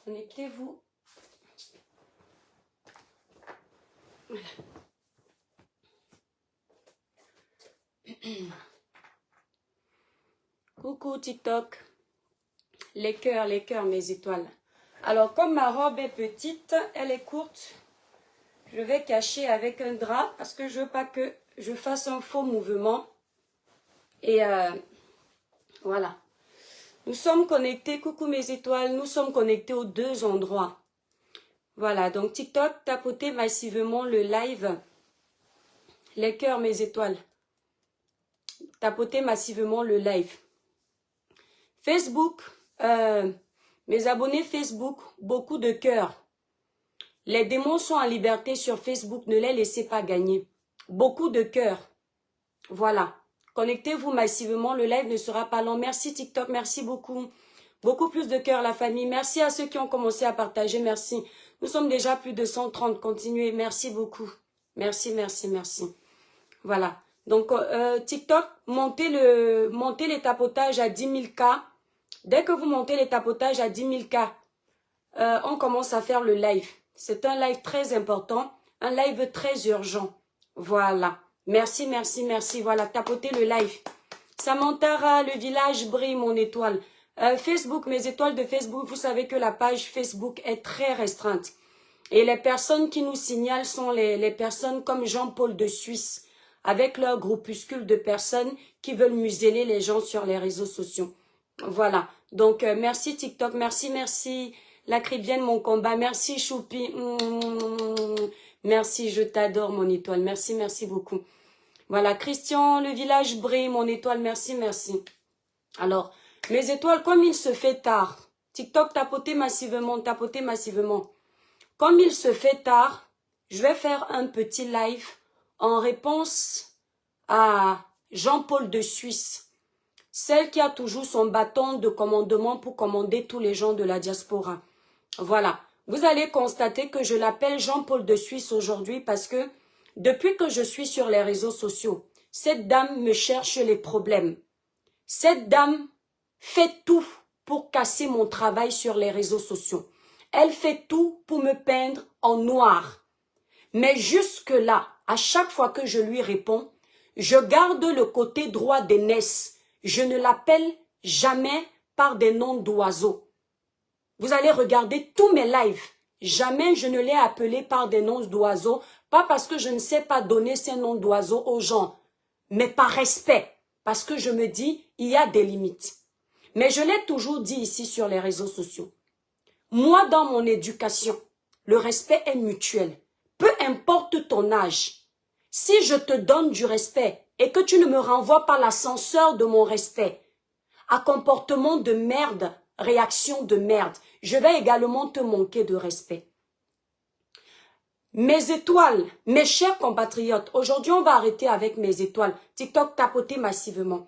Connectez-vous. Coucou TikTok. Les cœurs, mes étoiles. Alors, comme ma robe est petite, elle est courte, je vais cacher avec un drap parce que je veux pas que je fasse un faux mouvement. Et voilà. Nous sommes connectés, coucou mes étoiles, nous sommes connectés aux deux endroits. Voilà, donc TikTok, tapotez massivement le live. Les cœurs, mes étoiles. Tapotez massivement le live. Facebook, mes abonnés Facebook, beaucoup de cœurs. Les démons sont en liberté sur Facebook, ne les laissez pas gagner. Beaucoup de cœurs. Voilà. Connectez-vous massivement, le live ne sera pas long. Merci TikTok, merci beaucoup. Beaucoup plus de cœur la famille. Merci à ceux qui ont commencé à partager, merci. Nous sommes déjà plus de 130, continuez, merci beaucoup. Merci, merci, merci. Voilà. Donc TikTok, montez les tapotages à 10 000 K. Dès que vous montez les tapotages à 10 000 K, on commence à faire le live. C'est un live très important, un live très urgent. Voilà. Merci, merci, merci. Voilà, tapotez le live. Samantara, le village brille, mon étoile. Facebook, mes étoiles de Facebook, vous savez que la page Facebook est très restreinte. Et les personnes qui nous signalent sont les personnes comme Jean-Paul de Suisse, avec leur groupuscule de personnes qui veulent museler les gens sur les réseaux sociaux. Voilà. Donc, merci TikTok, merci, merci. La Cribienne, mon combat. Merci Choupi. Merci, je t'adore, mon étoile. Merci, merci beaucoup. Voilà, Christian, le village brille, mon étoile. Merci, merci. Alors, mes étoiles, comme il se fait tard, TikTok, tapotez massivement, tapotez massivement. Comme il se fait tard, je vais faire un petit live en réponse à Jean-Paul de Suisse, celle qui a toujours son bâton de commandement pour commander tous les gens de la diaspora. Voilà, vous allez constater que je l'appelle Jean-Paul de Suisse aujourd'hui parce que depuis que je suis sur les réseaux sociaux, cette dame me cherche les problèmes. Cette dame fait tout pour casser mon travail sur les réseaux sociaux. Elle fait tout pour me peindre en noir. Mais jusque-là, à chaque fois que je lui réponds, je garde le côté droit d'aînesse. Je ne l'appelle jamais par des noms d'oiseaux. Vous allez regarder tous mes lives. Jamais je ne l'ai appelé par des noms d'oiseaux. Pas parce que je ne sais pas donner ces noms d'oiseaux aux gens, mais par respect. Parce que je me dis, il y a des limites. Mais je l'ai toujours dit ici sur les réseaux sociaux. Moi, dans mon éducation, le respect est mutuel. Peu importe ton âge. Si je te donne du respect et que tu ne me renvoies pas l'ascenseur de mon respect, à comportement de merde, réaction de merde, je vais également te manquer de respect. Mes étoiles, mes chers compatriotes, aujourd'hui on va arrêter avec mes étoiles. TikTok, tapotez massivement.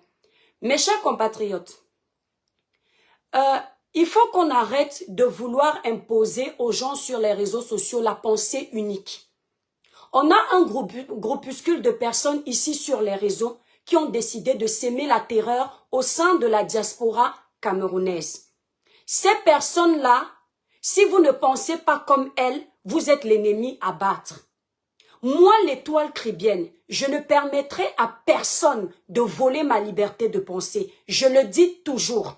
Mes chers compatriotes, il faut qu'on arrête de vouloir imposer aux gens sur les réseaux sociaux la pensée unique. On a un groupuscule de personnes ici sur les réseaux qui ont décidé de s'aimer la terreur au sein de la diaspora camerounaise. Ces personnes-là, si vous ne pensez pas comme elles, vous êtes l'ennemi à battre. Moi, l'étoile cribienne, je ne permettrai à personne de voler ma liberté de penser. Je le dis toujours.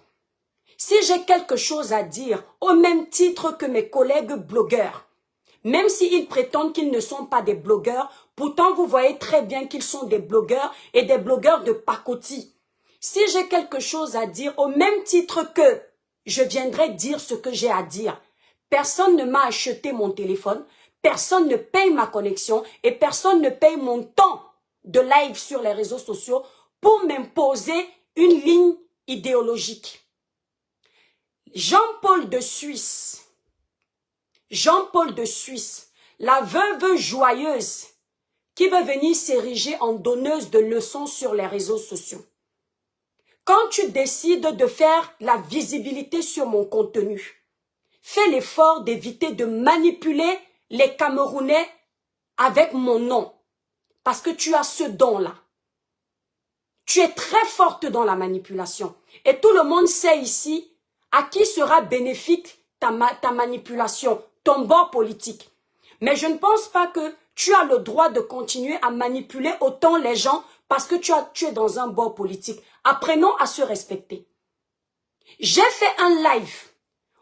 Si j'ai quelque chose à dire, au même titre que mes collègues blogueurs, même s'ils prétendent qu'ils ne sont pas des blogueurs, pourtant vous voyez très bien qu'ils sont des blogueurs et des blogueurs de pacotille. Si j'ai quelque chose à dire, au même titre que je viendrai dire ce que j'ai à dire. Personne ne m'a acheté mon téléphone, personne ne paye ma connexion et personne ne paye mon temps de live sur les réseaux sociaux pour m'imposer une ligne idéologique. Jean-Paul de Suisse, la veuve joyeuse qui veut venir s'ériger en donneuse de leçons sur les réseaux sociaux. Quand tu décides de faire la visibilité sur mon contenu, fais l'effort d'éviter de manipuler les Camerounais avec mon nom. Parce que tu as ce don-là. Tu es très forte dans la manipulation. Et tout le monde sait ici à qui sera bénéfique ta manipulation, ton bord politique. Mais je ne pense pas que tu as le droit de continuer à manipuler autant les gens parce que tu es dans un bord politique. Apprenons à se respecter. J'ai fait un live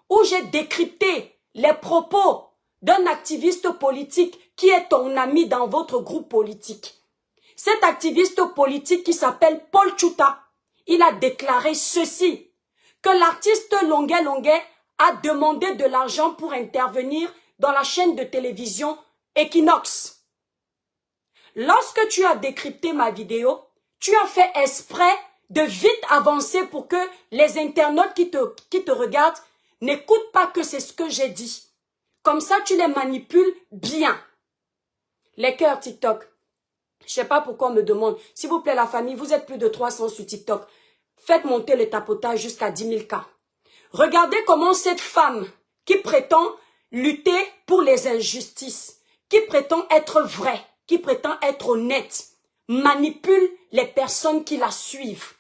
où j'ai décrypté les propos d'un activiste politique qui est ton ami dans votre groupe politique. Cet activiste politique qui s'appelle Paul Tchouta, il a déclaré ceci, que l'artiste Longuet Longuet a demandé de l'argent pour intervenir dans la chaîne de télévision Equinox. Lorsque tu as décrypté ma vidéo, tu as fait exprès de vite avancer pour que les internautes qui te regardent n'écoutent pas que c'est ce que j'ai dit. Comme ça, tu les manipules bien. Les cœurs TikTok. Je sais pas pourquoi on me demande. S'il vous plaît, la famille, vous êtes plus de 300 sur TikTok. Faites monter le tapotage jusqu'à 10 000 cas. Regardez comment cette femme qui prétend lutter pour les injustices, qui prétend être vraie, qui prétend être honnête, manipule les personnes qui la suivent.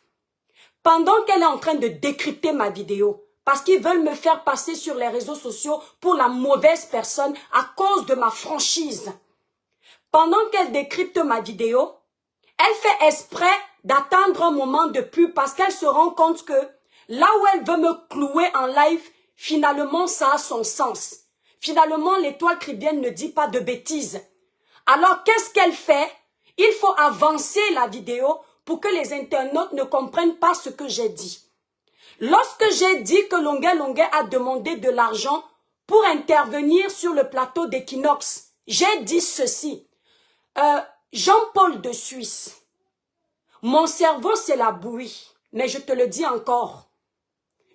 Pendant qu'elle est en train de décrypter ma vidéo, parce qu'ils veulent me faire passer sur les réseaux sociaux pour la mauvaise personne à cause de ma franchise. Pendant qu'elle décrypte ma vidéo, elle fait exprès d'attendre un moment de pub parce qu'elle se rend compte que là où elle veut me clouer en live, finalement ça a son sens. Finalement, l'étoile chrétienne ne dit pas de bêtises. Alors qu'est-ce qu'elle fait? Il faut avancer la vidéo pour que les internautes ne comprennent pas ce que j'ai dit. Lorsque j'ai dit que Longuet Longuet a demandé de l'argent pour intervenir sur le plateau d'Equinox, j'ai dit ceci. Jean-Paul de Suisse, mon cerveau c'est la bouillie, mais je te le dis encore.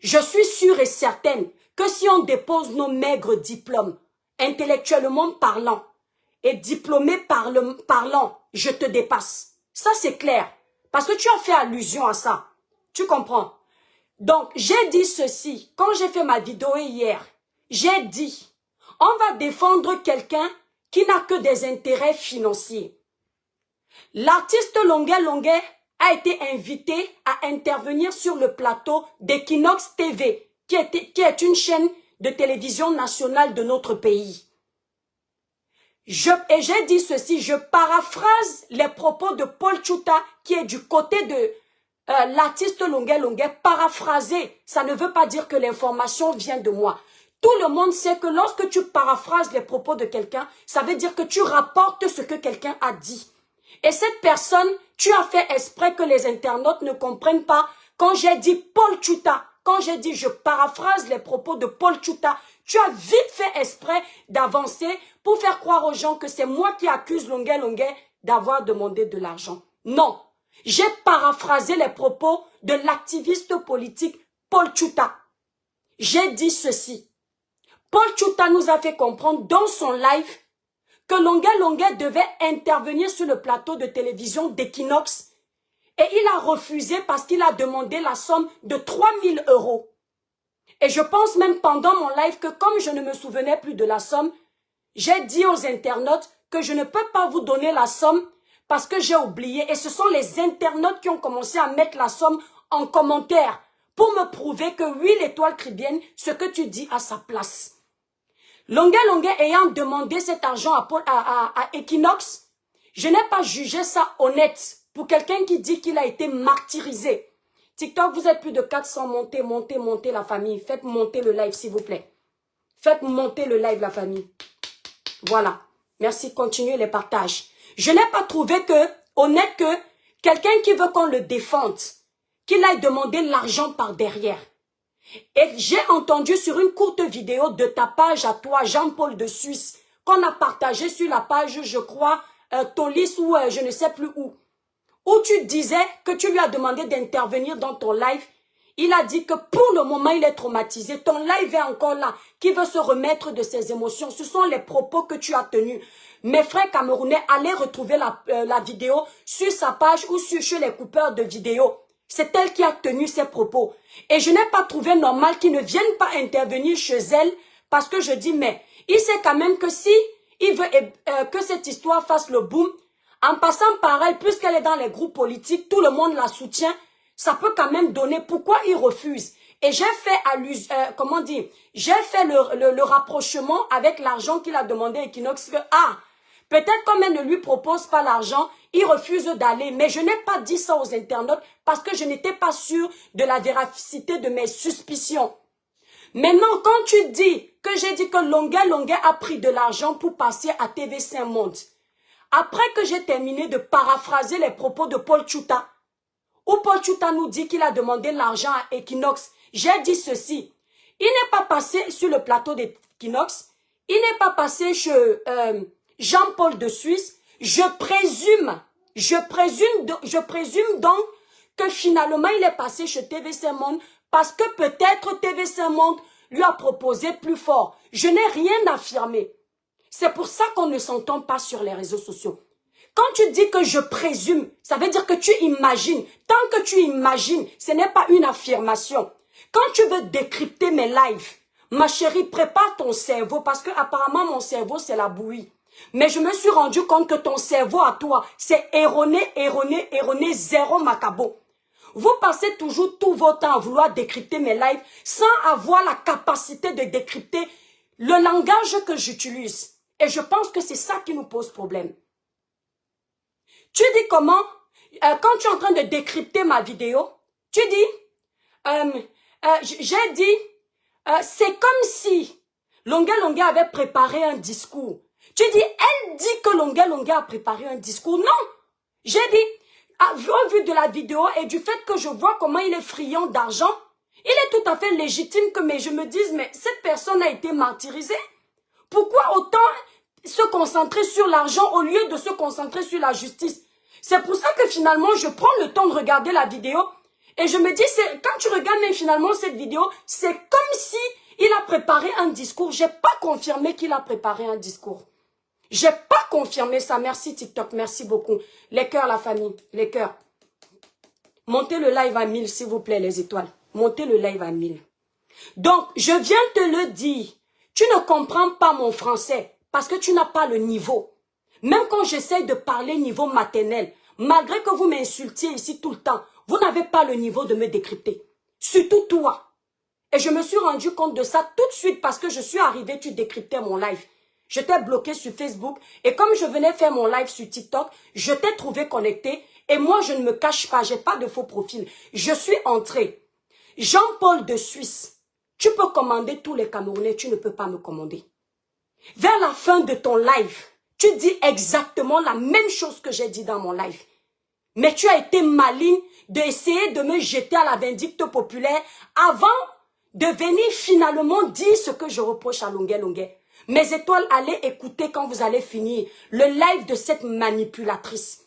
Je suis sûre et certaine que si on dépose nos maigres diplômes, intellectuellement parlant, et diplômé parlant, je te dépasse. Ça c'est clair, parce que tu as fait allusion à ça. Tu comprends? Donc, j'ai dit ceci, quand j'ai fait ma vidéo hier, j'ai dit, on va défendre quelqu'un qui n'a que des intérêts financiers. L'artiste Longuet Longuet a été invité à intervenir sur le plateau d'Equinox TV, qui est une chaîne de télévision nationale de notre pays. Et j'ai dit ceci, je paraphrase les propos de Paul Tchouta, qui est du côté de l'artiste Longuet Longuet. Paraphrasé, ça ne veut pas dire que l'information vient de moi. Tout le monde sait que lorsque tu paraphrases les propos de quelqu'un, ça veut dire que tu rapportes ce que quelqu'un a dit. Et cette personne, tu as fait exprès que les internautes ne comprennent pas. Quand j'ai dit Paul Tchouta, quand j'ai dit je paraphrase les propos de Paul Tchouta, tu as vite fait exprès d'avancer pour faire croire aux gens que c'est moi qui accuse Longuet Longuet d'avoir demandé de l'argent. Non, j'ai paraphrasé les propos de l'activiste politique Paul Tchouta. J'ai dit ceci. Paul Tchouta nous a fait comprendre dans son live que Longuet Longuet devait intervenir sur le plateau de télévision d'Equinox et il a refusé parce qu'il a demandé la somme de 3 000 €. Et je pense même pendant mon live que comme je ne me souvenais plus de la somme, j'ai dit aux internautes que je ne peux pas vous donner la somme parce que j'ai oublié. Et ce sont les internautes qui ont commencé à mettre la somme en commentaire pour me prouver que oui, l'étoile chrétienne, ce que tu dis a sa place. Longuet Longuet ayant demandé cet argent à Equinox, je n'ai pas jugé ça honnête pour quelqu'un qui dit qu'il a été martyrisé. TikTok, vous êtes plus de 400, montez la famille. Faites monter le live s'il vous plaît. Faites monter le live la famille. Voilà. Merci, continuez les partages. Je n'ai pas trouvé honnête que quelqu'un qui veut qu'on le défende, qu'il aille demander l'argent par derrière. Et j'ai entendu sur une courte vidéo de ta page à toi, Jean-Paul de Suisse, qu'on a partagé sur la page, je crois, Tolis ou je ne sais plus où tu disais que tu lui as demandé d'intervenir dans ton live. Il a dit que pour le moment, il est traumatisé. Ton live est encore là, qui veut se remettre de ses émotions. Ce sont les propos que tu as tenus. Mes frères camerounais, allez retrouver la vidéo sur sa page ou chez les coupeurs de vidéos. C'est elle qui a tenu ses propos. Et je n'ai pas trouvé normal qu'ils ne viennent pas intervenir chez elle parce que je dis, mais il sait quand même que si il veut que cette histoire fasse le boom, En passant par elle, puisqu'elle est dans les groupes politiques, tout le monde la soutient, ça peut quand même donner pourquoi il refuse. Et j'ai fait comment dire, j'ai fait le rapprochement avec l'argent qu'il a demandé à Equinox que, peut-être comme elle ne lui propose pas l'argent, il refuse d'aller. Mais je n'ai pas dit ça aux internautes parce que je n'étais pas sûre de la véracité de mes suspicions. Maintenant, quand tu dis que j'ai dit que Longuet a pris de l'argent pour passer à TV5 Monde, après que j'ai terminé de paraphraser les propos de Paul Tchouta, où Paul Tchouta nous dit qu'il a demandé l'argent à Equinox, j'ai dit ceci. Il n'est pas passé sur le plateau d'Equinox, il n'est pas passé chez Jean-Paul de Suisse. Je présume donc que finalement il est passé chez TV5 Monde parce que peut-être TV5 Monde lui a proposé plus fort. Je n'ai rien affirmé. C'est pour ça qu'on ne s'entend pas sur les réseaux sociaux. Quand tu dis que je présume, ça veut dire que tu imagines. Tant que tu imagines, ce n'est pas une affirmation. Quand tu veux décrypter mes lives, ma chérie, prépare ton cerveau parce que apparemment mon cerveau c'est la bouillie. Mais je me suis rendu compte que ton cerveau à toi, c'est erroné, zéro macabo. Vous passez toujours tout votre temps à vouloir décrypter mes lives sans avoir la capacité de décrypter le langage que j'utilise. Et je pense que c'est ça qui nous pose problème. Tu dis comment, quand tu es en train de décrypter ma vidéo, tu dis, j'ai dit, c'est comme si Longuet avait préparé un discours. Tu dis, elle dit que Longuet a préparé un discours. Non, j'ai dit, au vu de la vidéo et du fait que je vois comment il est friand d'argent, il est tout à fait légitime que je me dise, mais cette personne a été martyrisée. Pourquoi autant se concentrer sur l'argent au lieu de se concentrer sur la justice? C'est pour ça que finalement, je prends le temps de regarder la vidéo et je me dis, quand tu regardes même finalement cette vidéo, c'est comme si il a préparé un discours. J'ai pas confirmé qu'il a préparé un discours. J'ai pas confirmé ça. Merci TikTok, merci beaucoup. Les cœurs, la famille, les cœurs. Montez le live à 1000, s'il vous plaît, les étoiles. Montez le live à 1000. Donc, je viens te le dire. Tu ne comprends pas mon français parce que tu n'as pas le niveau. Même quand j'essaie de parler niveau maternel, malgré que vous m'insultiez ici tout le temps, vous n'avez pas le niveau de me décrypter. Surtout toi. Et je me suis rendu compte de ça tout de suite parce que je suis arrivée, tu décryptais mon live. Je t'ai bloqué sur Facebook et comme je venais faire mon live sur TikTok, je t'ai trouvé connecté et moi je ne me cache pas, j'ai pas de faux profil. Je suis entrée. Jean-Paul de Suisse, tu peux commander tous les Camerounais, tu ne peux pas me commander. Vers la fin de ton live, tu dis exactement la même chose que j'ai dit dans mon live. Mais tu as été maligne d'essayer de me jeter à la vindicte populaire avant de venir finalement dire ce que je reproche à Longuet. Mes étoiles, allez écouter quand vous allez finir le live de cette manipulatrice.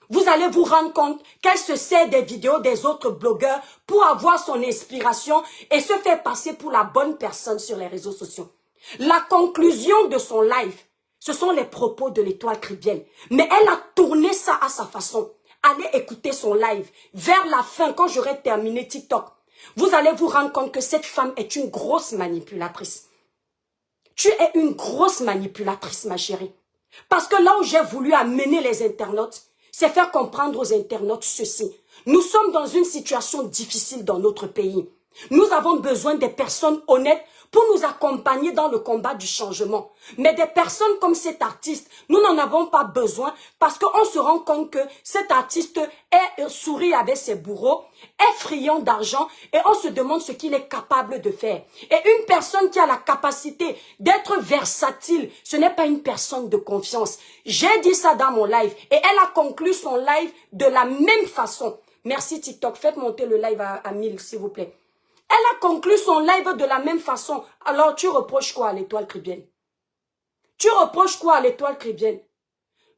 Vous allez vous rendre compte qu'elle se sert des vidéos des autres blogueurs pour avoir son inspiration et se faire passer pour la bonne personne sur les réseaux sociaux. La conclusion de son live, ce sont les propos de l'étoile caribéenne. Mais elle a tourné ça à sa façon. Allez écouter son live. Vers la fin, quand j'aurai terminé TikTok, vous allez vous rendre compte que cette femme est une grosse manipulatrice. Tu es une grosse manipulatrice, ma chérie. Parce que là où j'ai voulu amener les internautes, c'est faire comprendre aux internautes ceci. Nous sommes dans une situation difficile dans notre pays. Nous avons besoin des personnes honnêtes pour nous accompagner dans le combat du changement. Mais des personnes comme cet artiste, nous n'en avons pas besoin parce qu'on se rend compte que cet artiste est souris avec ses bourreaux, est friand d'argent et on se demande ce qu'il est capable de faire. Et une personne qui a la capacité d'être versatile, ce n'est pas une personne de confiance. J'ai dit ça dans mon live et elle a conclu son live de la même façon. Merci TikTok, faites monter le live à 1000 s'il vous plaît. Elle a conclu son live de la même façon. Alors, tu reproches quoi à l'étoile caribéenne? Tu reproches quoi à l'étoile caribéenne?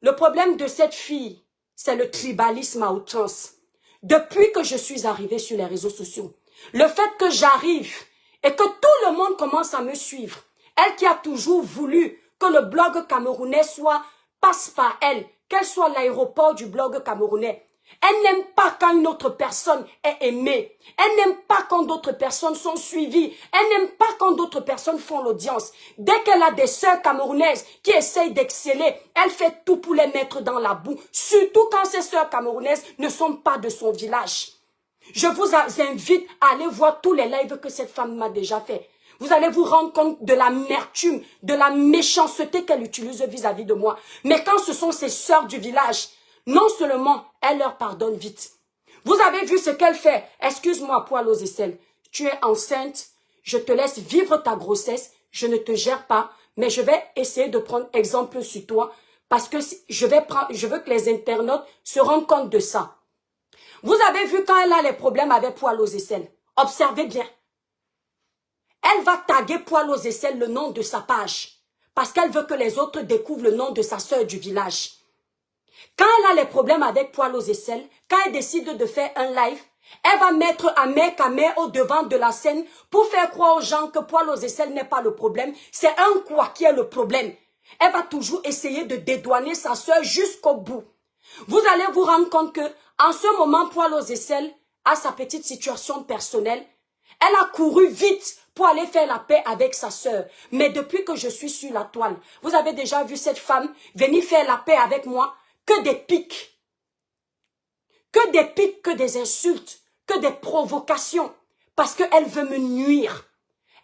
Le problème de cette fille, c'est le tribalisme à outrance. Depuis que je suis arrivée sur les réseaux sociaux, le fait que j'arrive et que tout le monde commence à me suivre, elle qui a toujours voulu que le blog camerounais passe par elle, qu'elle soit l'aéroport du blog camerounais, Elle n'aime pas quand une autre personne est aimée. Elle n'aime pas quand d'autres personnes sont suivies. Elle n'aime pas quand d'autres personnes font l'audience. Dès qu'elle a des sœurs camerounaises qui essayent d'exceller, elle fait tout pour les mettre dans la boue. Surtout quand ces sœurs camerounaises ne sont pas de son village. Je vous invite à aller voir tous les lives que cette femme m'a déjà fait. Vous allez vous rendre compte de l'amertume, de la méchanceté qu'elle utilise vis-à-vis de moi. Mais quand ce sont ses sœurs du village, non seulement elle leur pardonne vite. Vous avez vu ce qu'elle fait. Excuse-moi, poil aux aisselles. Tu es enceinte, je te laisse vivre ta grossesse, je ne te gère pas, mais je vais essayer de prendre exemple sur toi parce que je veux que les internautes se rendent compte de ça. Vous avez vu quand elle a les problèmes avec poil aux aisselles. Observez bien. Elle va taguer poil aux aisselles le nom de sa page parce qu'elle veut que les autres découvrent le nom de sa sœur du village. Quand elle a les problèmes avec poil aux aisselles, quand elle décide de faire un live, elle va mettre Ahmed au devant de la scène pour faire croire aux gens que poil aux aisselles n'est pas le problème. C'est un quoi qui est le problème. Elle va toujours essayer de dédouaner sa sœur jusqu'au bout. Vous allez vous rendre compte que en ce moment, poil aux aisselles a sa petite situation personnelle. Elle a couru vite pour aller faire la paix avec sa sœur. Mais depuis que je suis sur la toile, vous avez déjà vu cette femme venir faire la paix avec moi? Que des pics, que des insultes, que des provocations, parce qu'elle veut me nuire.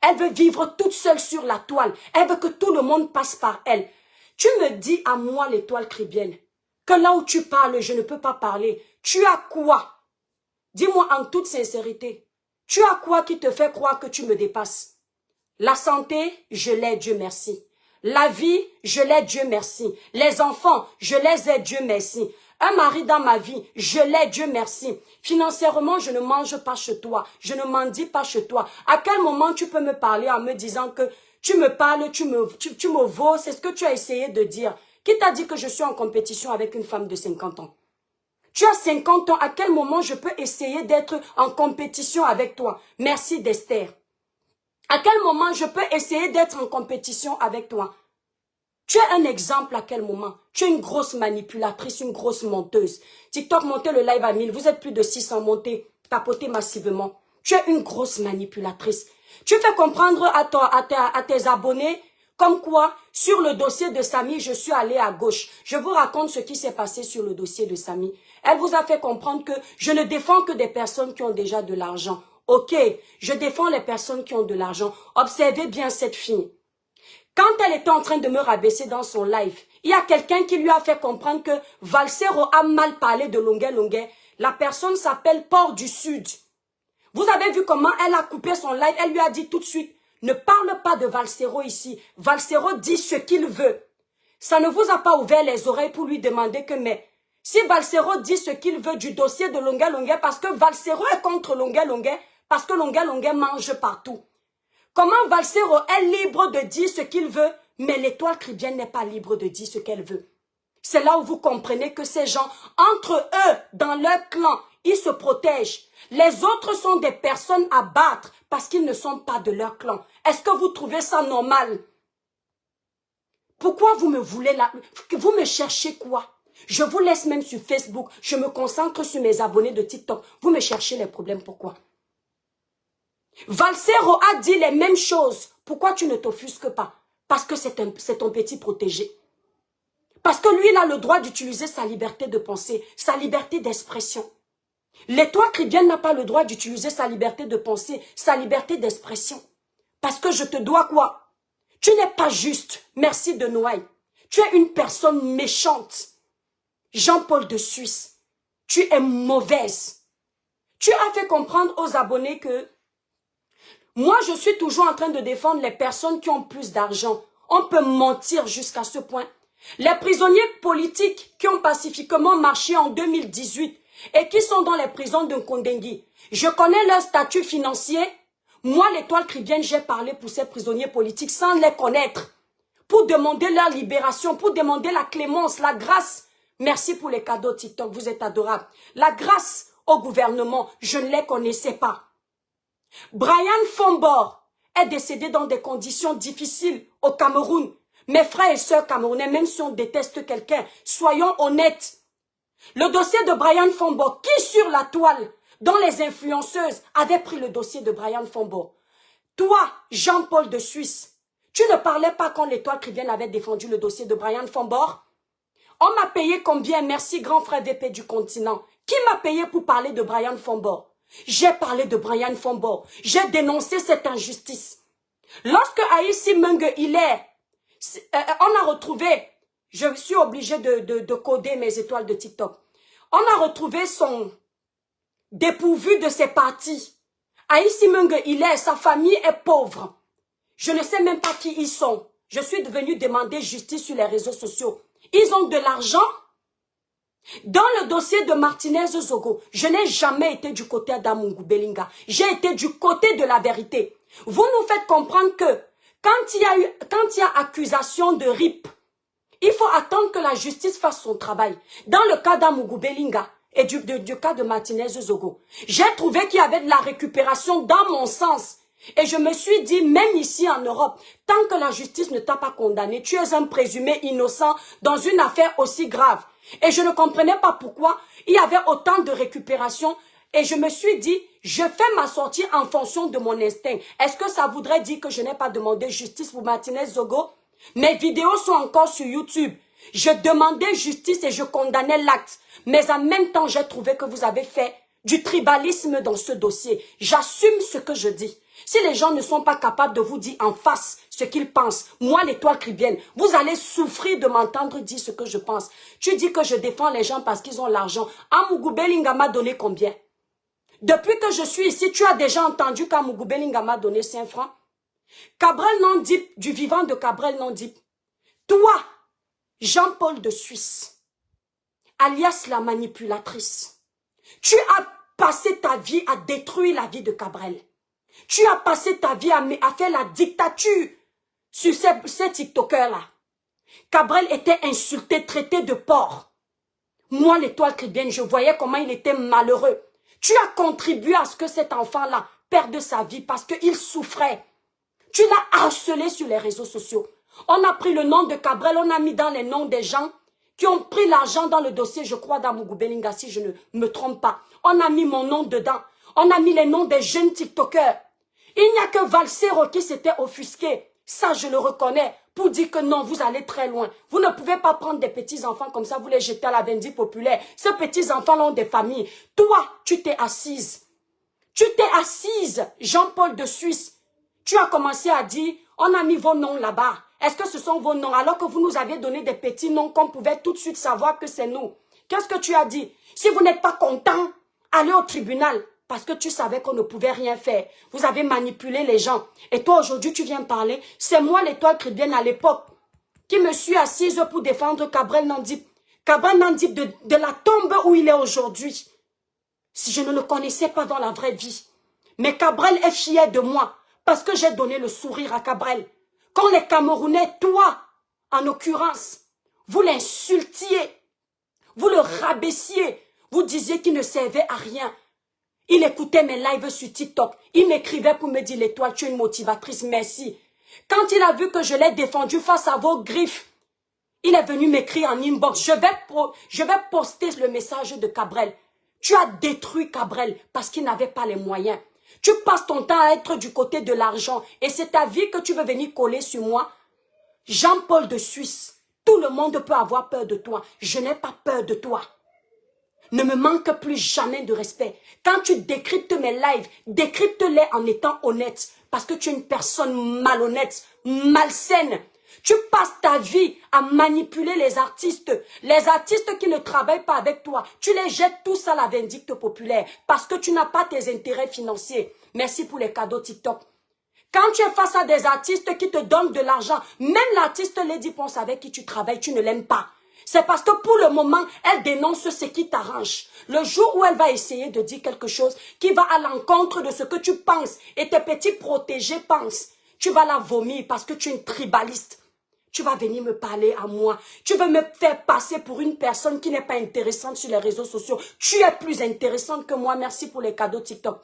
Elle veut vivre toute seule sur la toile. Elle veut que tout le monde passe par elle. Tu me dis à moi, l'étoile cribienne, que là où tu parles, je ne peux pas parler. Tu as quoi? Dis-moi en toute sincérité. Tu as quoi qui te fait croire que tu me dépasses? La santé, je l'ai, Dieu merci. La vie, je l'ai, Dieu merci. Les enfants, je les ai, Dieu merci. Un mari dans ma vie, je l'ai, Dieu merci. Financièrement, je ne mange pas chez toi. Je ne mendie pas chez toi. À quel moment tu peux me parler en me disant que tu me parles, tu me vaux? C'est ce que tu as essayé de dire. Qui t'a dit que je suis en compétition avec une femme de 50 ans? Tu as 50 ans. À quel moment je peux essayer d'être en compétition avec toi? Merci d'Esther. À quel moment je peux essayer d'être en compétition avec toi? Tu es un exemple à quel moment? Tu es une grosse manipulatrice, une grosse menteuse. TikTok, montez le live à 1000. Vous êtes plus de 600, montez, tapotez massivement. Tu es une grosse manipulatrice. Tu fais comprendre à tes abonnés comme quoi, sur le dossier de Samy, je suis allée à gauche. Je vous raconte ce qui s'est passé sur le dossier de Samy. Elle vous a fait comprendre que je ne défends que des personnes qui ont déjà de l'argent. Ok, je défends les personnes qui ont de l'argent. Observez bien cette fille. Quand elle était en train de me rabaisser dans son live, il y a quelqu'un qui lui a fait comprendre que Valsero a mal parlé de Longuet Longuet. La personne s'appelle Port du Sud. Vous avez vu comment elle a coupé son live? Elle lui a dit tout de suite, ne parle pas de Valsero ici. Valsero dit ce qu'il veut. Ça ne vous a pas ouvert les oreilles pour lui demander que, mais si Valsero dit ce qu'il veut du dossier de Longuet Longuet, parce que Valsero est contre Longuet Longuet, parce que Longuet Longuet mange partout. Comment Valsero est libre de dire ce qu'il veut, mais l'étoile cribienne n'est pas libre de dire ce qu'elle veut. C'est là où vous comprenez que ces gens, entre eux, dans leur clan, ils se protègent. Les autres sont des personnes à battre parce qu'ils ne sont pas de leur clan. Est-ce que vous trouvez ça normal? Pourquoi vous me voulez là? Vous me cherchez quoi? Je vous laisse même sur Facebook. Je me concentre sur mes abonnés de TikTok. Vous me cherchez les problèmes, pourquoi? Valsero a dit les mêmes choses. Pourquoi tu ne t'offusques pas? Parce que c'est ton petit protégé. Parce que lui, il a le droit d'utiliser sa liberté de penser, sa liberté d'expression. L'étoile cribienne n'a pas le droit d'utiliser sa liberté de penser, sa liberté d'expression. Parce que je te dois quoi? Tu n'es pas juste. Merci de Noailles. Tu es une personne méchante. Jean-Paul de Suisse. Tu es mauvaise. Tu as fait comprendre aux abonnés que moi, je suis toujours en train de défendre les personnes qui ont plus d'argent. On peut mentir jusqu'à ce point. Les prisonniers politiques qui ont pacifiquement marché en 2018 et qui sont dans les prisons de Kondengui. Je connais leur statut financier. Moi, l'étoile cribienne, j'ai parlé pour ces prisonniers politiques sans les connaître. Pour demander leur libération, pour demander la clémence, la grâce. Merci pour les cadeaux TikTok, vous êtes adorables. La grâce au gouvernement, je ne les connaissais pas. Brian Fombor est décédé dans des conditions difficiles au Cameroun. Mes frères et sœurs camerounais, même si on déteste quelqu'un, soyons honnêtes. Le dossier de Brian Fombo, qui sur la toile, dont les influenceuses avaient pris le dossier de Brian Fombo? Toi, Jean-Paul de Suisse, tu ne parlais pas quand l'Étoile Chrétienne avait défendu le dossier de Brian Fombor? On m'a payé combien? Merci, grand frère VP du continent. Qui m'a payé pour parler de Brian Fombor? J'ai parlé de Brian Fombor. J'ai dénoncé cette injustice. Lorsque Aïssi Menge on a retrouvé, je suis obligée de coder mes étoiles de TikTok. On a retrouvé son dépourvu de ses parties. Aïssi Menge sa famille est pauvre. Je ne sais même pas qui ils sont. Je suis devenue demander justice sur les réseaux sociaux. Ils ont de l'argent. Dans le dossier de Martinez Zogo, je n'ai jamais été du côté d'Amungu Belinga. J'ai été du côté de la vérité. Vous nous faites comprendre que quand il y a accusation de RIP, il faut attendre que la justice fasse son travail. Dans le cas d'Amungu Belinga et du cas de Martinez Zogo, j'ai trouvé qu'il y avait de la récupération dans mon sens. Et je me suis dit, même ici en Europe, tant que la justice ne t'a pas condamné, tu es un présumé innocent dans une affaire aussi grave. Et je ne comprenais pas pourquoi il y avait autant de récupération. Et je me suis dit, je fais ma sortie en fonction de mon instinct. Est-ce que ça voudrait dire que je n'ai pas demandé justice pour Martinez Zogo? Mes vidéos sont encore sur YouTube. Je demandais justice et je condamnais l'acte. Mais en même temps, j'ai trouvé que vous avez fait du tribalisme dans ce dossier. J'assume ce que je dis. Si les gens ne sont pas capables de vous dire en face ce qu'ils pensent, moi l'Étoile Chrétienne, vous allez souffrir de m'entendre dire ce que je pense. Tu dis que je défends les gens parce qu'ils ont l'argent. Amungu Belinga m'a donné combien? Depuis que je suis ici, tu as déjà entendu qu'Amungu Belinga m'a donné 5 francs? Cabrel Nondip, du vivant de Cabrel Nondip. Toi, Jean-Paul de Suisse, alias la manipulatrice, tu as passé ta vie à détruire la vie de Cabrel. Tu as passé ta vie à faire la dictature sur ces TikTokers-là. Cabrel était insulté, traité de porc. Moi, l'Étoile Chrétienne, je voyais comment il était malheureux. Tu as contribué à ce que cet enfant-là perde sa vie parce qu'il souffrait. Tu l'as harcelé sur les réseaux sociaux. On a pris le nom de Cabrel, on a mis dans les noms des gens qui ont pris l'argent dans le dossier, je crois, d'Amungu Belinga, si je ne me trompe pas. On a mis mon nom dedans. On a mis les noms des jeunes TikTokers. Il n'y a que Valsero qui s'était offusqué. Ça, je le reconnais. Pour dire que non, vous allez très loin. Vous ne pouvez pas prendre des petits-enfants comme ça, vous les jeter à la vendue populaire. Ces petits-enfants ont des familles. Toi, tu t'es assise. Tu t'es assise, Jean-Paul de Suisse. Tu as commencé à dire, on a mis vos noms là-bas. Est-ce que ce sont vos noms? Alors que vous nous aviez donné des petits noms qu'on pouvait tout de suite savoir que c'est nous. Qu'est-ce que tu as dit? Si vous n'êtes pas content, allez au tribunal. Parce que tu savais qu'on ne pouvait rien faire. Vous avez manipulé les gens. Et toi, aujourd'hui, tu viens parler. C'est moi, l'Étoile Chrétienne, à l'époque, qui me suis assise pour défendre Cabrel Nondip. Cabrel Nondip de la tombe où il est aujourd'hui. Si je ne le connaissais pas dans la vraie vie. Mais Cabrel est fier de moi. Parce que j'ai donné le sourire à Cabrel. Quand les Camerounais, toi, en l'occurrence, vous l'insultiez. Vous le rabaissiez. Vous disiez qu'il ne servait à rien. Il écoutait mes lives sur TikTok. Il m'écrivait pour me dire, l'Étoile, tu es une motivatrice, merci. Quand il a vu que je l'ai défendu face à vos griffes, il est venu m'écrire en inbox. Je vais poster le message de Cabrel. Tu as détruit Cabrel parce qu'il n'avait pas les moyens. Tu passes ton temps à être du côté de l'argent et c'est ta vie que tu veux venir coller sur moi. Jean-Paul de Suisse, tout le monde peut avoir peur de toi. Je n'ai pas peur de toi. Ne me manque plus jamais de respect. Quand tu décryptes mes lives, décrypte-les en étant honnête. Parce que tu es une personne malhonnête, malsaine. Tu passes ta vie à manipuler les artistes. Les artistes qui ne travaillent pas avec toi. Tu les jettes tous à la vindicte populaire. Parce que tu n'as pas tes intérêts financiers. Merci pour les cadeaux TikTok. Quand tu es face à des artistes qui te donnent de l'argent, même l'artiste Lady Ponce avec qui tu travailles, tu ne l'aimes pas. C'est parce que pour le moment, elle dénonce ce qui t'arrange. Le jour où elle va essayer de dire quelque chose qui va à l'encontre de ce que tu penses et tes petits protégés pensent, tu vas la vomir parce que tu es une tribaliste. Tu vas venir me parler à moi. Tu veux me faire passer pour une personne qui n'est pas intéressante sur les réseaux sociaux. Tu es plus intéressante que moi. Merci pour les cadeaux TikTok.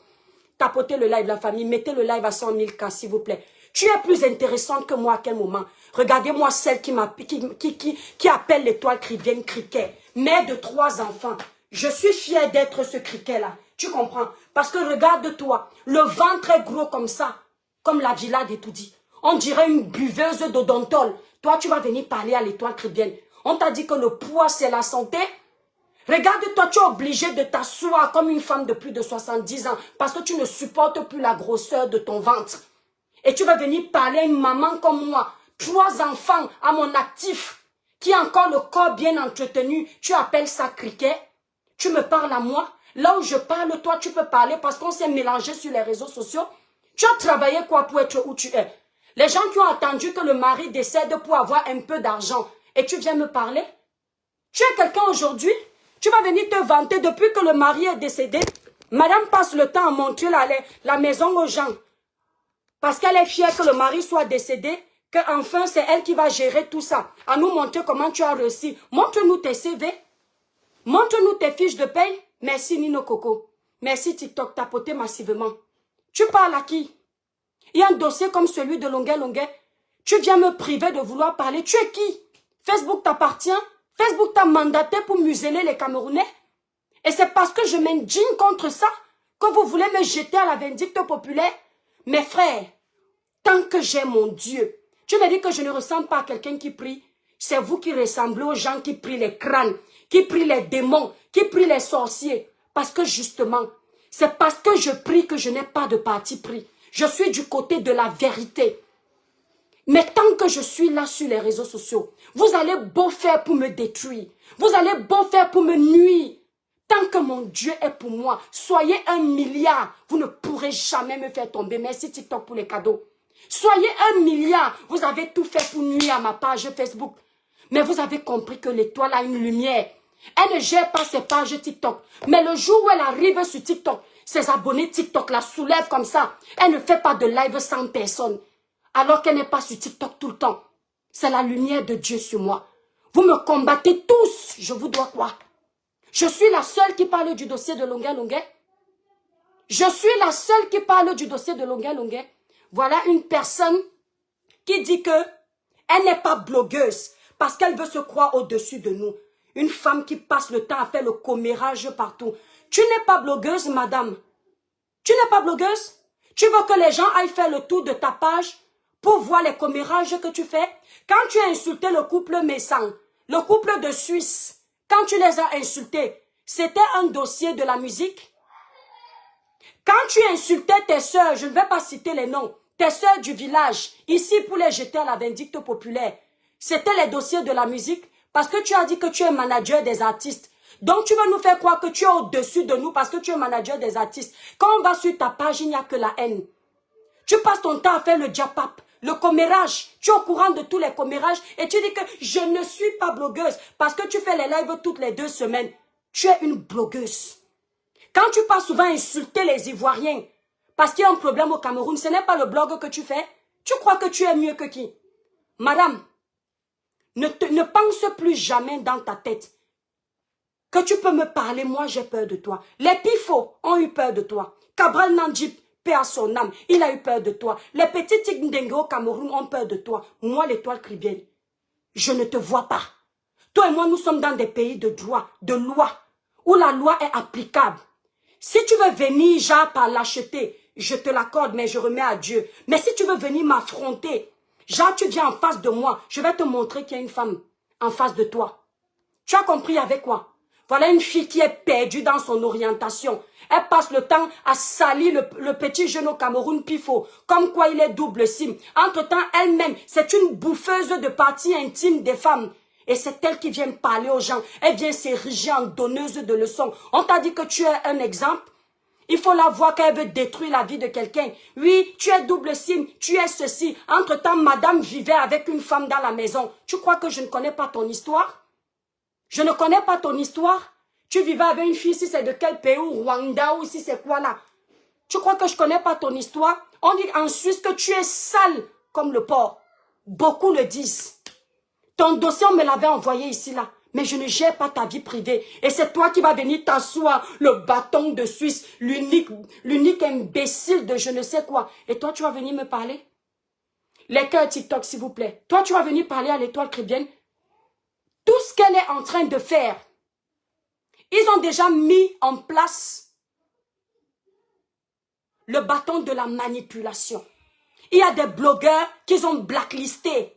Tapotez le live, la famille. Mettez le live à 100 000 cas, s'il vous plaît. Tu es plus intéressante que moi à quel moment? Regardez-moi celle qui appelle l'étoile Chrétienne criquet. Mère de 3 enfants. Je suis fière d'être ce criquet-là. Tu comprends? Parce que regarde-toi, le ventre est gros comme ça, comme la villa d'Etoudi. On dirait une buveuse d'odontol. Toi, tu vas venir parler à l'étoile chrétienne. On t'a dit que le poids, c'est la santé. Regarde-toi, tu es obligé de t'asseoir comme une femme de plus de 70 ans parce que tu ne supportes plus la grosseur de ton ventre. Et tu vas venir parler à une maman comme moi, 3 enfants à mon actif, qui a encore le corps bien entretenu. Tu appelles ça criquet? Tu me parles à moi? Là où je parle, toi, tu peux parler parce qu'on s'est mélangé sur les réseaux sociaux. Tu as travaillé quoi pour être où tu es? Les gens qui ont attendu que le mari décède pour avoir un peu d'argent. Et tu viens me parler? Tu es quelqu'un aujourd'hui? Tu vas venir te vanter depuis que le mari est décédé. Madame passe le temps à montrer la maison aux gens. Parce qu'elle est fière que le mari soit décédé, qu'enfin c'est elle qui va gérer tout ça. À nous montrer comment tu as réussi. Montre-nous tes CV. Montre-nous tes fiches de paye. Merci Nino Coco. Merci TikTok, tapoté massivement. Tu parles à qui? Il y a un dossier comme celui de Longuet Longuet. Tu viens me priver de vouloir parler. Tu es qui? Facebook t'appartient? Facebook t'a mandaté pour museler les Camerounais? Et c'est parce que je m'indigne contre ça que vous voulez me jeter à la vindicte populaire? Mes frères, tant que j'ai mon Dieu, tu me dis que je ne ressemble pas à quelqu'un qui prie. C'est vous qui ressemblez aux gens qui prient les crânes, qui prient les démons, qui prient les sorciers. Parce que justement, c'est parce que je prie que je n'ai pas de parti pris. Je suis du côté de la vérité. Mais tant que je suis là sur les réseaux sociaux, vous allez beau faire pour me détruire. Vous allez beau faire pour me nuire. Tant que mon Dieu est pour moi, soyez 1 milliard, vous ne pourrez jamais me faire tomber. Merci TikTok pour les cadeaux. Soyez 1 milliard, vous avez tout fait pour nuire à ma page Facebook. Mais vous avez compris que l'étoile a une lumière. Elle ne gère pas ses pages TikTok. Mais le jour où elle arrive sur TikTok, ses abonnés TikTok la soulèvent comme ça. Elle ne fait pas de live sans personne. Alors qu'elle n'est pas sur TikTok tout le temps. C'est la lumière de Dieu sur moi. Vous me combattez tous. Je vous dois quoi? Je suis la seule qui parle du dossier de Longuet Longuet. Je suis la seule qui parle du dossier de Longuet Longuet. Voilà une personne qui dit que elle n'est pas blogueuse parce qu'elle veut se croire au-dessus de nous. Une femme qui passe le temps à faire le commérage partout. Tu n'es pas blogueuse, madame. Tu n'es pas blogueuse? Tu veux que les gens aillent faire le tour de ta page pour voir les commérages que tu fais? Quand tu as insulté le couple Messan, le couple de Suisse, quand tu les as insultés, c'était un dossier de la musique? Quand tu insultais tes sœurs, je ne vais pas citer les noms, tes sœurs du village, ici pour les jeter à la vindicte populaire, c'était les dossiers de la musique? Parce que tu as dit que tu es manager des artistes. Donc tu veux nous faire croire que tu es au-dessus de nous parce que tu es manager des artistes. Quand on va sur ta page, il n'y a que la haine. Tu passes ton temps à faire le diapap, le commérage. Tu es au courant de tous les commérages et tu dis que je ne suis pas blogueuse parce que tu fais les lives toutes les 2 semaines. Tu es une blogueuse. Quand tu passes souvent insulter les Ivoiriens parce qu'il y a un problème au Cameroun, ce n'est pas le blog que tu fais. Tu crois que tu es mieux que qui? Madame, ne pense plus jamais dans ta tête que tu peux me parler. Moi, j'ai peur de toi. Les Pifos ont eu peur de toi. Cabral Nandjip, paix à son âme, il a eu peur de toi. Les petits Tigndenge au Cameroun ont peur de toi. Moi, l'étoile chrétienne, je ne te vois pas. Toi et moi, nous sommes dans des pays de droit, de loi, où la loi est applicable. Si tu veux venir, genre, par l'acheter, je te l'accorde, mais je remets à Dieu. Mais si tu veux venir m'affronter, genre, tu viens en face de moi, je vais te montrer qu'il y a une femme en face de toi. Tu as compris avec quoi? Voilà une fille qui est perdue dans son orientation. Elle passe le temps à salir le petit jeune au Cameroun Pifo, comme quoi il est double sim. Entre-temps, elle-même, c'est une bouffeuse de parties intimes des femmes. Et c'est elle qui vient parler aux gens. Elle vient s'ériger en donneuse de leçons. On t'a dit que tu es un exemple. Il faut la voir qu'elle veut détruire la vie de quelqu'un. Oui, tu es double sim, tu es ceci. Entre-temps, madame vivait avec une femme dans la maison. Tu crois que je ne connais pas ton histoire? Je ne connais pas ton histoire. Tu vivais avec une fille, si c'est de quel pays, ou Rwanda, ou si c'est quoi là. Tu crois que je ne connais pas ton histoire? On dit en Suisse que tu es sale comme le porc. Beaucoup le disent. Ton dossier, on me l'avait envoyé ici là. Mais je ne gère pas ta vie privée. Et c'est toi qui vas venir t'asseoir, le bâton de Suisse, l'unique imbécile de je ne sais quoi. Et toi, tu vas venir me parler? Les cœurs TikTok, s'il vous plaît. Toi, tu vas venir parler à l'étoile chrétienne. Tout ce qu'elle est en train de faire, ils ont déjà mis en place le bâton de la manipulation. Il y a des blogueurs qu'ils ont blacklistés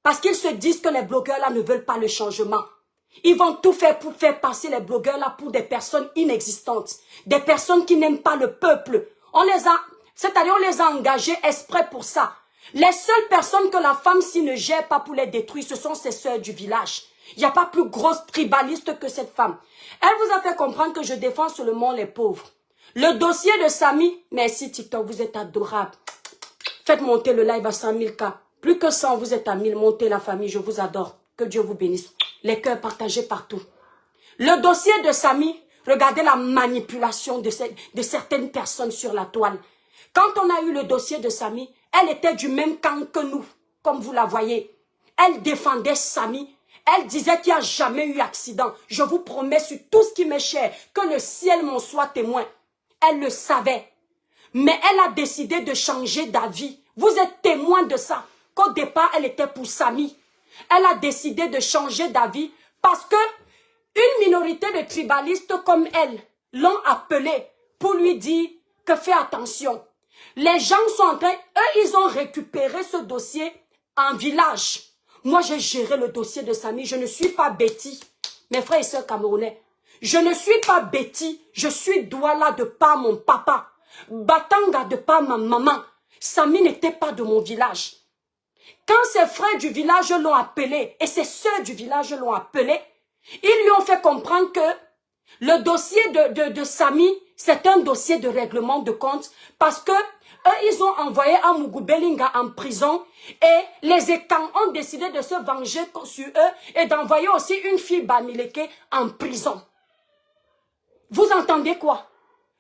parce qu'ils se disent que les blogueurs-là ne veulent pas le changement. Ils vont tout faire pour faire passer les blogueurs-là pour des personnes inexistantes, des personnes qui n'aiment pas le peuple. C'est-à-dire on les a engagés exprès pour ça. Les seules personnes que la femme s'y ne gère pas pour les détruire, ce sont ses sœurs du village. Il n'y a pas plus grosse tribaliste que cette femme. Elle vous a fait comprendre que je défends seulement les pauvres. Le dossier de Samy, merci TikTok, vous êtes adorable. Faites monter le live à 100 000 cas. Plus que 100, vous êtes à 1000. Montez la famille, je vous adore. Que Dieu vous bénisse. Les cœurs partagés partout. Le dossier de Samy, regardez la manipulation de certaines personnes sur la toile. Quand on a eu le dossier de Samy, elle était du même camp que nous, comme vous la voyez. Elle défendait Samy. Elle disait qu'il n'y a jamais eu accident. Je vous promets sur tout ce qui m'est cher, que le ciel m'en soit témoin. Elle le savait. Mais elle a décidé de changer d'avis. Vous êtes témoin de ça. Qu'au départ, elle était pour Samy. Elle a décidé de changer d'avis parce que une minorité de tribalistes comme elle l'ont appelée pour lui dire que fais attention. Les gens sont en train, eux, ils ont récupéré ce dossier en village. Moi, j'ai géré le dossier de Samy. Je ne suis pas Betty. Mes frères et sœurs camerounais. Je ne suis pas Betty. Je suis Douala de par mon papa. Batanga de par ma maman. Samy n'était pas de mon village. Quand ses frères du village l'ont appelé et ses sœurs du village l'ont appelé, ils lui ont fait comprendre que le dossier de Samy, c'est un dossier de règlement de compte parce que eux, ils ont envoyé Amougou Belinga en prison et les Ekans ont décidé de se venger sur eux et d'envoyer aussi une fille Bamileke en prison. Vous entendez quoi?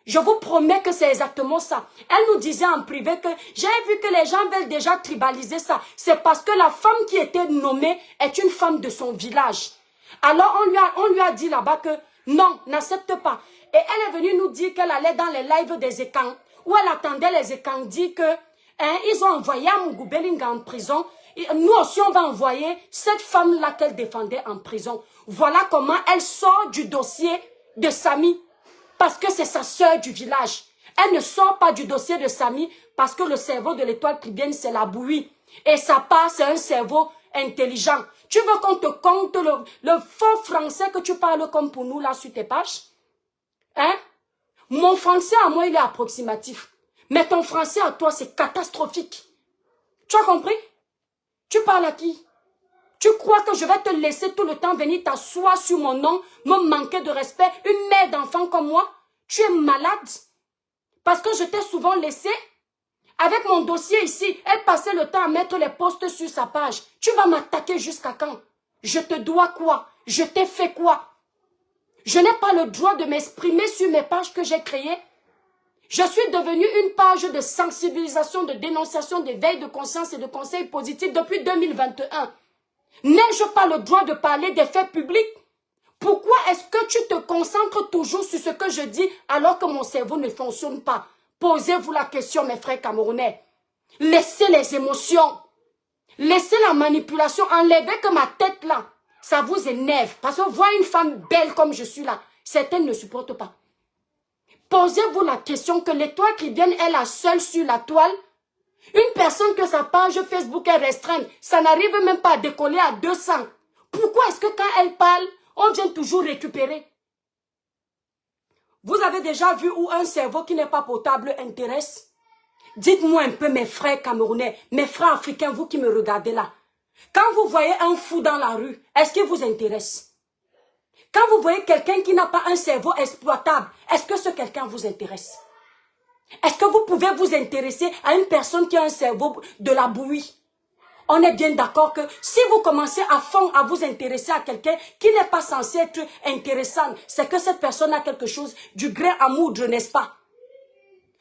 Je vous promets que c'est exactement ça. Elle nous disait en privé que j'ai vu que les gens veulent déjà tribaliser ça. C'est parce que la femme qui était nommée est une femme de son village. Alors on lui a dit là-bas que non, n'accepte pas. Et elle est venue nous dire qu'elle allait dans les lives des Ekans, où elle attendait les Ekans dire que ils ont envoyé Amougou Belinga en prison. Et nous aussi on va envoyer cette femme-là qu'elle défendait en prison. Voilà comment elle sort du dossier de Samy. Parce que c'est sa sœur du village. Elle ne sort pas du dossier de Samy parce que le cerveau de l'étoile chrétienne, c'est la bouillie. Et sa part, c'est un cerveau intelligent. Tu veux qu'on te compte le faux français que tu parles comme pour nous là sur tes pages? Hein? Mon français à moi, il est approximatif. Mais ton français à toi, c'est catastrophique. Tu as compris? Tu parles à qui? Tu crois que je vais te laisser tout le temps venir t'asseoir sur mon nom, me manquer de respect, une mère d'enfant comme moi? Tu es malade. Parce que je t'ai souvent laissé. Avec mon dossier ici, elle passait le temps à mettre les posts sur sa page. Tu vas m'attaquer jusqu'à quand? Je te dois quoi? Je t'ai fait quoi? Je n'ai pas le droit de m'exprimer sur mes pages que j'ai créées. Je suis devenue une page de sensibilisation, de dénonciation, d'éveil de conscience et de conseils positifs depuis 2021. N'ai-je pas le droit de parler des faits publics? Pourquoi est-ce que tu te concentres toujours sur ce que je dis alors que mon cerveau ne fonctionne pas? Posez-vous la question, mes frères camerounais. Laissez les émotions. Laissez la manipulation. Enlevez que ma tête là, ça vous énerve. Parce que voir une femme belle comme je suis là, certaines ne supportent pas. Posez-vous la question que l'étoile qui vient est la seule sur la toile. Une personne que sa page Facebook est restreinte, ça n'arrive même pas à décoller à 200. Pourquoi est-ce que quand elle parle, on vient toujours récupérer? Vous avez déjà vu où un cerveau qui n'est pas potable intéresse? Dites-moi un peu mes frères camerounais, mes frères africains, vous qui me regardez là. Quand vous voyez un fou dans la rue, est-ce qu'il vous intéresse? Quand vous voyez quelqu'un qui n'a pas un cerveau exploitable, est-ce que ce quelqu'un vous intéresse? Est-ce que vous pouvez vous intéresser à une personne qui a un cerveau de la bouillie? On est bien d'accord que si vous commencez à fond à vous intéresser à quelqu'un qui n'est pas censé être intéressant, c'est que cette personne a quelque chose du grain à moudre, n'est-ce pas?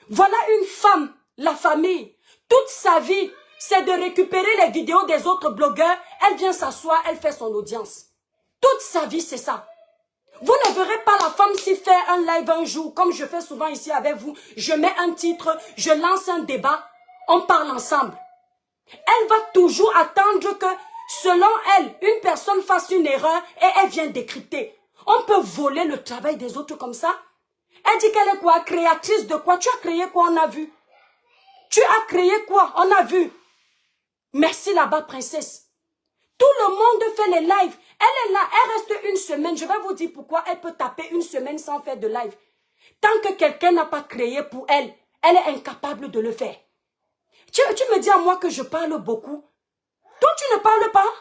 Voilà une femme, la famille. Toute sa vie, c'est de récupérer les vidéos des autres blogueurs. Elle vient s'asseoir, elle fait son audience. Toute sa vie, c'est ça. Vous ne verrez pas la femme s'y faire un live un jour, comme je fais souvent ici avec vous. Je mets un titre, je lance un débat, on parle ensemble. Elle va toujours attendre que, selon elle, une personne fasse une erreur et elle vient décrypter. On peut voler le travail des autres comme ça. Elle dit qu'elle est quoi? Créatrice de quoi? Tu as créé quoi? On a vu. Tu as créé quoi? On a vu. Merci là-bas, princesse. Tout le monde fait les lives. Elle est là, elle reste une semaine. Je vais vous dire pourquoi elle peut taper une semaine sans faire de live. Tant que quelqu'un n'a pas créé pour elle, elle est incapable de le faire. Tu me dis à moi que je parle beaucoup. Toi, tu ne parles pas.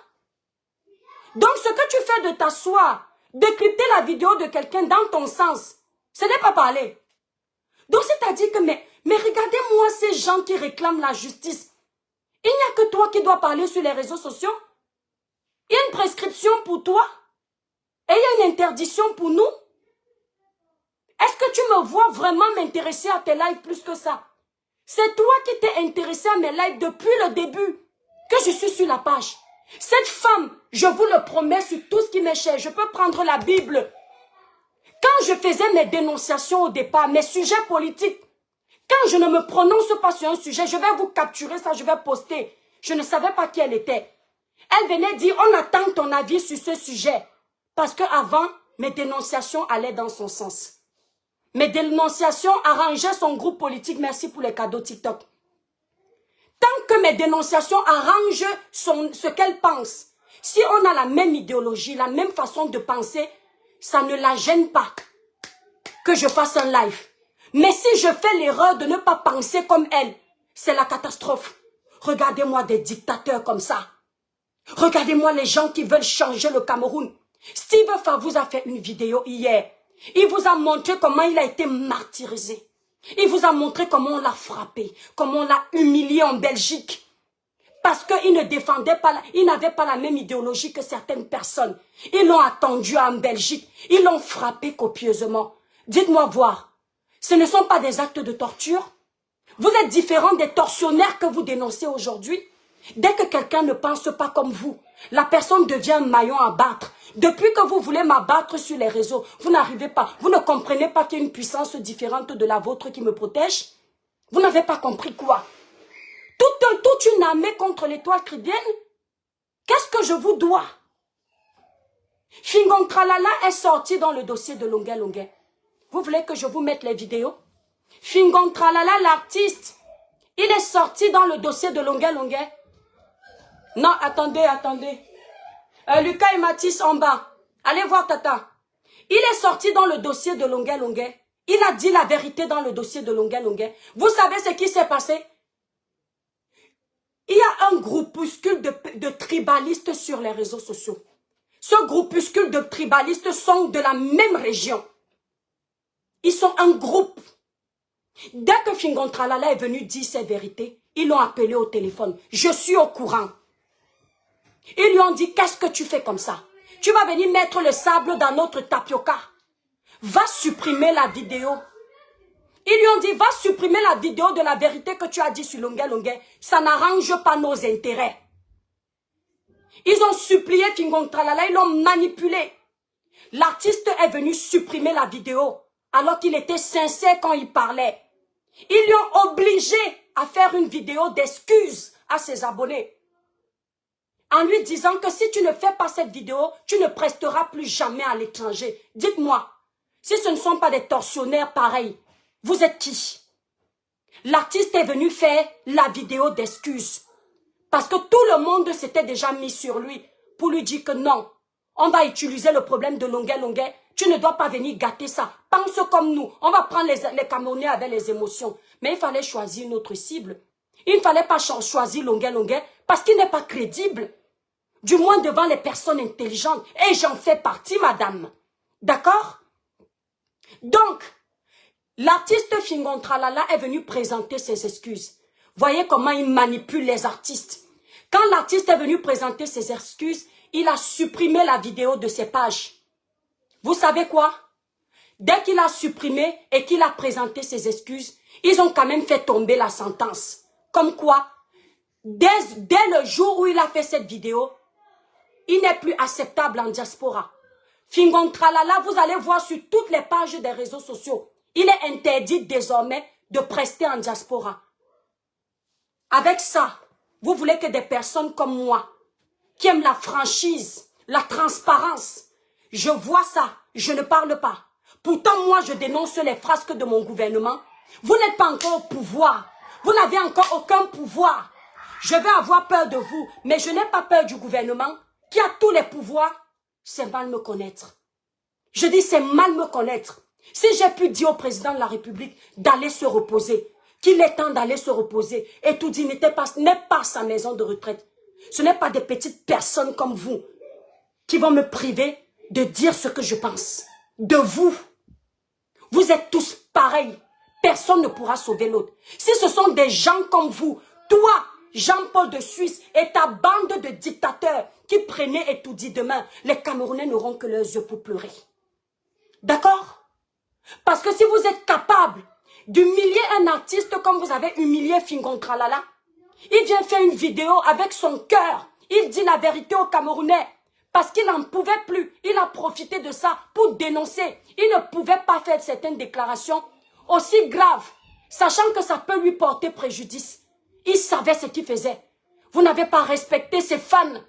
Donc, ce que tu fais de t'asseoir, décrypter la vidéo de quelqu'un dans ton sens, ce n'est pas parler. Donc, c'est-à-dire que, mais regardez-moi ces gens qui réclament la justice. Il n'y a que toi qui dois parler sur les réseaux sociaux. Il y a une prescription pour toi. Et il y a une interdiction pour nous. Est-ce que tu me vois vraiment m'intéresser à tes lives plus que ça? C'est toi qui t'es intéressé à mes lives depuis le début que je suis sur la page. Cette femme, je vous le promets sur tout ce qui m'est cher, je peux prendre la Bible. Quand je faisais mes dénonciations au départ, mes sujets politiques, quand je ne me prononce pas sur un sujet, je vais vous capturer ça, je vais poster. Je ne savais pas qui elle était. Elle venait dire, on attend ton avis sur ce sujet. Parce qu'avant, mes dénonciations allaient dans son sens. Mes dénonciations arrangeaient son groupe politique. Merci pour les cadeaux TikTok. Tant que mes dénonciations arrangent ce qu'elle pense, si on a la même idéologie, la même façon de penser, ça ne la gêne pas que je fasse un live. Mais si je fais l'erreur de ne pas penser comme elle, c'est la catastrophe. Regardez-moi des dictateurs comme ça. Regardez-moi les gens qui veulent changer le Cameroun. Steve Favous a fait une vidéo hier. Il vous a montré comment il a été martyrisé. Il vous a montré comment on l'a frappé, comment on l'a humilié en Belgique. Parce qu'il ne défendait pas, il n'avait pas la même idéologie que certaines personnes. Ils l'ont attendu en Belgique. Ils l'ont frappé copieusement. Dites-moi voir. Ce ne sont pas des actes de torture. Vous êtes différents des tortionnaires que vous dénoncez aujourd'hui. Dès que quelqu'un ne pense pas comme vous, la personne devient un maillon à battre. Depuis que vous voulez m'abattre sur les réseaux, vous n'arrivez pas. Vous ne comprenez pas qu'il y a une puissance différente de la vôtre qui me protège. Vous n'avez pas compris quoi? Toute une armée contre l'étoile chrétienne. Qu'est-ce que je vous dois? Fingon Tralala est sorti dans le dossier de Longuet Longuet. Vous voulez que je vous mette les vidéos? Fingon Tralala, l'artiste, il est sorti dans le dossier de Longuet Longuet. Non, attendez. Lucas et Mathis en bas. Allez voir Tata. Il est sorti dans le dossier de Longuet Longuet. Il a dit la vérité dans le dossier de Longuet Longuet. Vous savez ce qui s'est passé? Il y a un groupuscule de tribalistes sur les réseaux sociaux. Ce groupuscule de tribalistes sont de la même région. Ils sont un groupe. Dès que Fingon Tralala est venu dire ses vérités, ils l'ont appelé au téléphone. Je suis au courant. Ils lui ont dit, qu'est-ce que tu fais comme ça? Tu vas venir mettre le sable dans notre tapioca. Va supprimer la vidéo. Ils lui ont dit, va supprimer la vidéo de la vérité que tu as dit sur Longuet Longuet. Ça n'arrange pas nos intérêts. Ils ont supplié Fingon Tralala, ils l'ont manipulé. L'artiste est venu supprimer la vidéo alors qu'il était sincère quand il parlait. Ils lui ont obligé à faire une vidéo d'excuses à ses abonnés. En lui disant que si tu ne fais pas cette vidéo, tu ne presteras plus jamais à l'étranger. Dites-moi, si ce ne sont pas des tortionnaires pareils, vous êtes qui? L'artiste est venu faire la vidéo d'excuses. Parce que tout le monde s'était déjà mis sur lui pour lui dire que non, on va utiliser le problème de Longuet Longuet. Tu ne dois pas venir gâter ça. Pense comme nous. On va prendre les Camerounais avec les émotions. Mais il fallait choisir une autre cible. Il ne fallait pas choisir Longuet Longuet parce qu'il n'est pas crédible. Du moins devant les personnes intelligentes. Et j'en fais partie, madame. D'accord? Donc, l'artiste Fingon Tralala est venu présenter ses excuses. Voyez comment il manipule les artistes. Quand l'artiste est venu présenter ses excuses, il a supprimé la vidéo de ses pages. Vous savez quoi? Dès qu'il a supprimé et qu'il a présenté ses excuses, ils ont quand même fait tomber la sentence. Comme quoi, dès le jour où il a fait cette vidéo, il n'est plus acceptable en diaspora. Fingon Tralala, vous allez voir sur toutes les pages des réseaux sociaux, il est interdit désormais de prester en diaspora. Avec ça, Vous voulez que des personnes comme moi, qui aiment la franchise, la transparence, je vois ça, je ne parle pas. Pourtant, moi, je dénonce les frasques de mon gouvernement. Vous n'êtes pas encore au pouvoir. Vous n'avez encore aucun pouvoir. Je vais avoir peur de vous, mais je n'ai pas peur du gouvernement qui a tous les pouvoirs. C'est mal me connaître. Je dis, c'est mal me connaître. Si j'ai pu dire au président de la République d'aller se reposer, qu'il est temps d'aller se reposer, et tout dit, n'est pas sa maison de retraite. Ce n'est pas des petites personnes comme vous qui vont me priver de dire ce que je pense. De vous. Vous êtes tous pareils. Personne ne pourra sauver l'autre. Si ce sont des gens comme vous, toi, Jean-Paul de Suisse et ta bande de dictateurs qui prenaient et tout dit demain, les Camerounais n'auront que leurs yeux pour pleurer. D'accord? Parce que si vous êtes capable d'humilier un artiste comme vous avez humilié Fingon Tralala, il vient faire une vidéo avec son cœur. Il dit la vérité aux Camerounais. Parce qu'il n'en pouvait plus. Il a profité de ça pour dénoncer. Il ne pouvait pas faire certaines déclarations aussi graves, sachant que ça peut lui porter préjudice. Il savait ce qu'il faisait. Vous n'avez pas respecté ses fans.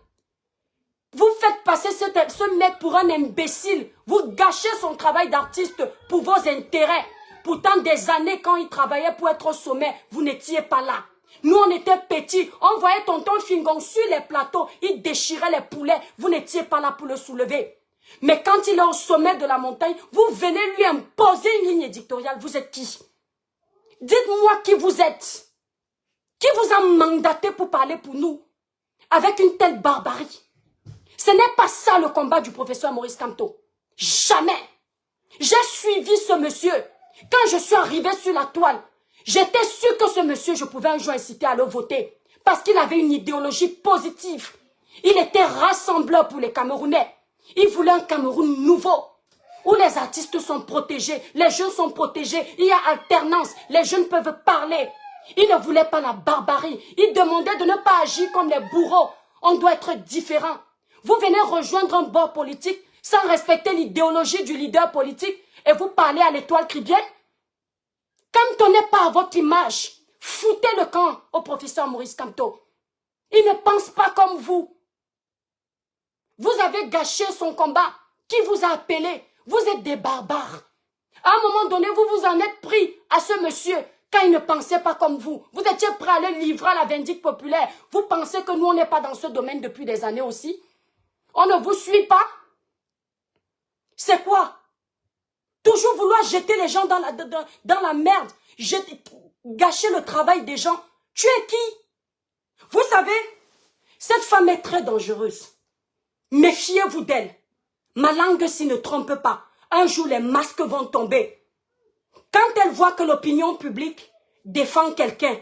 Vous faites passer ce mec pour un imbécile. Vous gâchez son travail d'artiste pour vos intérêts. Pourtant, des années, quand il travaillait pour être au sommet, vous n'étiez pas là. Nous, on était petits. On voyait tonton Fingon sur les plateaux. Il déchirait les poulets. Vous n'étiez pas là pour le soulever. Mais quand il est au sommet de la montagne, vous venez lui imposer une ligne éditoriale. Vous êtes qui? Dites-moi qui vous êtes. Qui vous a mandaté pour parler pour nous? Avec une telle barbarie. Ce n'est pas ça le combat du professeur Maurice Kamto. Jamais. J'ai suivi ce monsieur. Quand je suis arrivé sur la toile, j'étais sûr que ce monsieur, je pouvais un jour inciter à le voter. Parce qu'il avait une idéologie positive. Il était rassembleur pour les Camerounais. Il voulait un Cameroun nouveau. Où les artistes sont protégés, les jeunes sont protégés. Il y a alternance, les jeunes peuvent parler. Il ne voulait pas la barbarie. Il demandait de ne pas agir comme les bourreaux. On doit être différent. Vous venez rejoindre un bord politique sans respecter l'idéologie du leader politique et vous parlez à l'étoile cribienne. Quand on n'est pas à votre image, foutez le camp au professeur Maurice Kamto. Il ne pense pas comme vous. Vous avez gâché son combat. Qui vous a appelé? Vous êtes des barbares. À un moment donné, vous vous en êtes pris à ce monsieur quand il ne pensait pas comme vous. Vous étiez prêt à le livrer à la vindicte populaire. Vous pensez que nous, on n'est pas dans ce domaine depuis des années aussi? On ne vous suit pas? C'est quoi? Toujours vouloir jeter les gens dans la merde. Gâcher le travail des gens. Tu es qui? Vous savez, cette femme est très dangereuse. Méfiez-vous d'elle. Ma langue s'y ne trompe pas. Un jour, les masques vont tomber. Quand elle voit que l'opinion publique défend quelqu'un,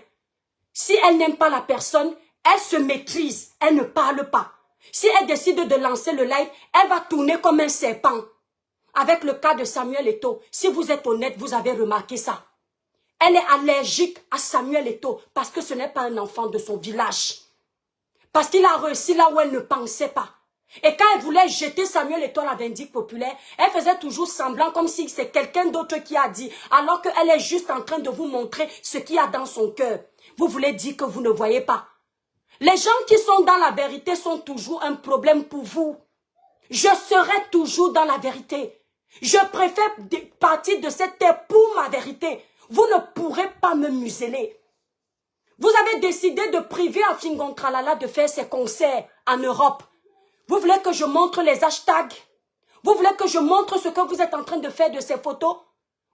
si elle n'aime pas la personne, elle se maîtrise, elle ne parle pas. Si elle décide de lancer le live, elle va tourner comme un serpent. Avec le cas de Samuel Eto'o, si vous êtes honnête, vous avez remarqué ça. Elle est allergique à Samuel Eto'o parce que ce n'est pas un enfant de son village. Parce qu'il a réussi là où elle ne pensait pas. Et quand elle voulait jeter Samuel Eto'o à la vindicte populaire, elle faisait toujours semblant comme si c'est quelqu'un d'autre qui a dit, alors qu'elle est juste en train de vous montrer ce qu'il y a dans son cœur. Vous voulez dire que vous ne voyez pas. Les gens qui sont dans la vérité sont toujours un problème pour vous. Je serai toujours dans la vérité. Je préfère partir de cette terre pour ma vérité. Vous ne pourrez pas me museler. Vous avez décidé de priver à Fingon Tralala de faire ses concerts en Europe. Vous voulez que je montre les hashtags? Vous voulez que je montre ce que vous êtes en train de faire de ces photos?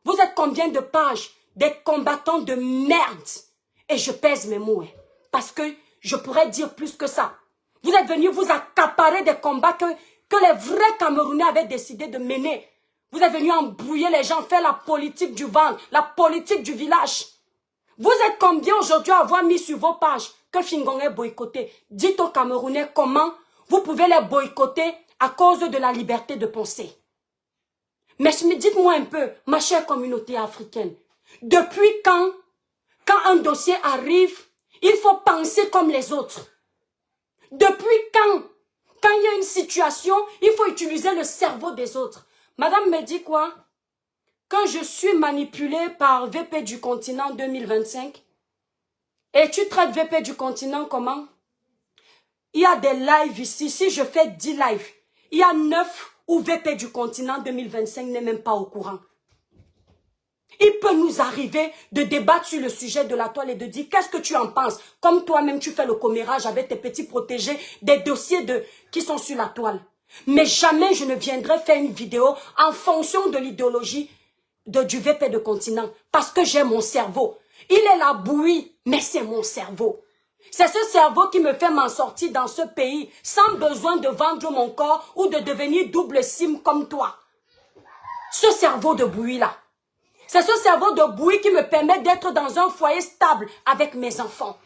Vous êtes combien de pages? Des combattants de merde. Et je pèse mes mots. Parce que je pourrais dire plus que ça. Vous êtes venus vous accaparer des combats que les vrais Camerounais avaient décidé de mener. Vous êtes venus embrouiller les gens, faire la politique du ventre, la politique du village. Vous êtes combien aujourd'hui à avoir mis sur vos pages que Fingon est boycotté? Dites aux Camerounais comment vous pouvez les boycotter à cause de la liberté de penser. Mais dites-moi un peu, ma chère communauté africaine, depuis quand un dossier arrive, il faut penser comme les autres? Depuis quand il y a une situation, il faut utiliser le cerveau des autres? Madame me dit quoi? Quand je suis manipulée par VP du continent 2025, Et tu traites VP du continent comment? Il y a des lives ici. Si je fais 10 lives, il y a 9 où VP du continent 2025 n'est même pas au courant. Il peut nous arriver de débattre sur le sujet de la toile et de dire qu'est-ce que tu en penses. Comme toi-même tu fais le commérage avec tes petits protégés des dossiers qui sont sur la toile. Mais jamais je ne viendrai faire une vidéo en fonction de l'idéologie du VP de continent. Parce que j'ai mon cerveau. Il est la bouillie, mais c'est mon cerveau. C'est ce cerveau qui me fait m'en sortir dans ce pays sans besoin de vendre mon corps ou de devenir double sim comme toi. Ce cerveau de bouillie là. C'est ce cerveau de bouillie qui me permet d'être dans un foyer stable avec mes enfants.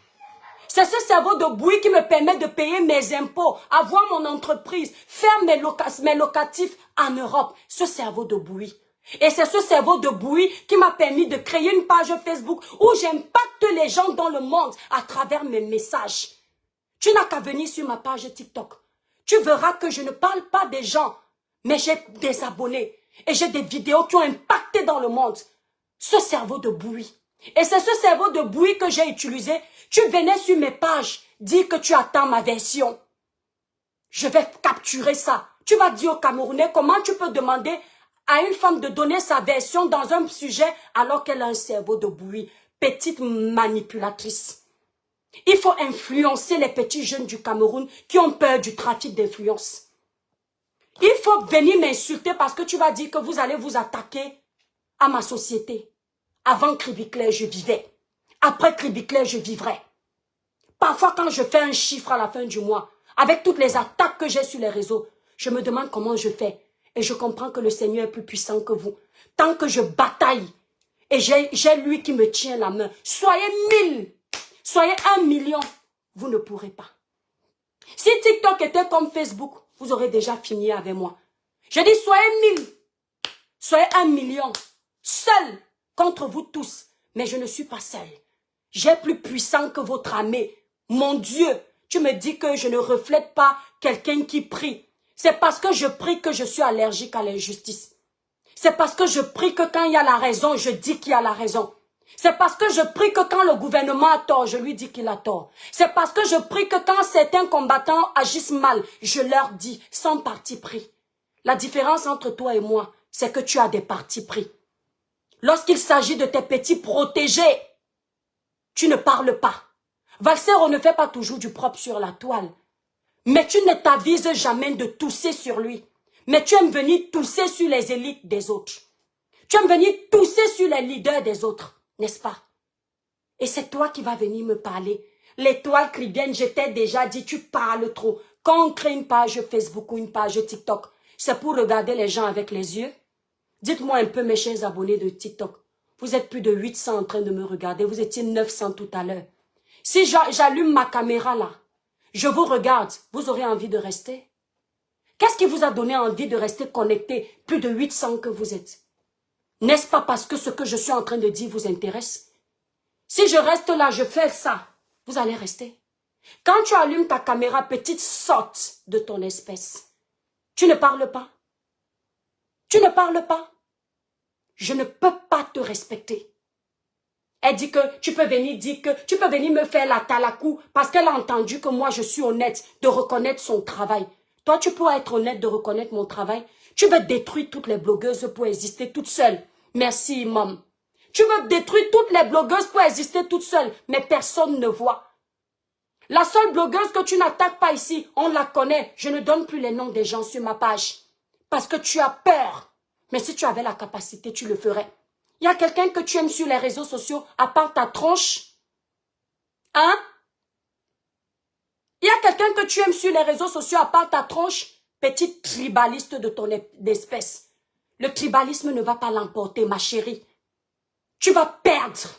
C'est ce cerveau de bouillie qui me permet de payer mes impôts, avoir mon entreprise, faire mes locatifs en Europe. Ce cerveau de bouillie. Et c'est ce cerveau de bouillie qui m'a permis de créer une page Facebook où j'impacte les gens dans le monde à travers mes messages. Tu n'as qu'à venir sur ma page TikTok. Tu verras que je ne parle pas des gens, mais j'ai des abonnés. Et j'ai des vidéos qui ont impacté dans le monde. Ce cerveau de bouillie. Et c'est ce cerveau de bouillie que j'ai utilisé. Tu venais sur mes pages, dire que tu attends ma version. Je vais capturer ça. Tu vas dire aux Camerounais comment tu peux demander à une femme de donner sa version dans un sujet alors qu'elle a un cerveau de bouillie. Petite manipulatrice. Il faut influencer les petits jeunes du Cameroun qui ont peur du trafic d'influence. Il faut venir m'insulter parce que tu vas dire que vous allez vous attaquer à ma société. Avant Kribicler, je vivais. Après Kribicler, je vivrai. Parfois, quand je fais un chiffre à la fin du mois, avec toutes les attaques que j'ai sur les réseaux, je me demande comment je fais. Et je comprends que le Seigneur est plus puissant que vous. Tant que je bataille, et j'ai lui qui me tient la main. Soyez 1000, soyez 1 million, vous ne pourrez pas. Si TikTok était comme Facebook, vous aurez déjà fini avec moi. Je dis soyez 1000, soyez 1 million, seul contre vous tous. Mais je ne suis pas seul. J'ai plus puissant que votre armée. Mon Dieu, tu me dis que je ne reflète pas quelqu'un qui prie. C'est parce que je prie que je suis allergique à l'injustice. C'est parce que je prie que quand il y a la raison, je dis qu'il y a la raison. C'est parce que je prie que quand le gouvernement a tort, je lui dis qu'il a tort. C'est parce que je prie que quand certains combattants agissent mal, je leur dis sans parti pris. La différence entre toi et moi, c'est que tu as des partis pris. Lorsqu'il s'agit de tes petits protégés, tu ne parles pas. Valser, on ne fait pas toujours du propre sur la toile. Mais tu ne t'avises jamais de tousser sur lui. Mais tu aimes venir tousser sur les élites des autres. Tu aimes venir tousser sur les leaders des autres, n'est-ce pas? Et c'est toi qui vas venir me parler. L'étoile cribienne, je t'ai déjà dit, tu parles trop. Quand on crée une page Facebook ou une page TikTok, c'est pour regarder les gens avec les yeux. Dites-moi un peu, mes chers abonnés de TikTok. Vous êtes plus de 800 en train de me regarder. Vous étiez 900 tout à l'heure. Si j'allume ma caméra là, je vous regarde, vous aurez envie de rester? Qu'est-ce qui vous a donné envie de rester connecté, plus de 800 que vous êtes? N'est-ce pas parce que ce que je suis en train de dire vous intéresse? Si je reste là, je fais ça, vous allez rester. Quand tu allumes ta caméra, petite sorte de ton espèce, tu ne parles pas. Tu ne parles pas. Je ne peux pas te respecter. Elle dit que tu peux venir dire que tu peux venir me faire la talakou parce qu'elle a entendu que moi je suis honnête de reconnaître son travail. Toi, tu peux être honnête de reconnaître mon travail. Tu veux détruire toutes les blogueuses pour exister toutes seules. Merci, Imam. Tu veux détruire toutes les blogueuses pour exister toutes seules, mais personne ne voit. La seule blogueuse que tu n'attaques pas ici, on la connaît. Je ne donne plus les noms des gens sur ma page. Parce que tu as peur. Mais si tu avais la capacité, tu le ferais. Il y a quelqu'un que tu aimes sur les réseaux sociaux, à part ta tronche? Hein? Il y a quelqu'un que tu aimes sur les réseaux sociaux, à part ta tronche? Petite tribaliste de ton espèce. Le tribalisme ne va pas l'emporter, ma chérie. Tu vas perdre.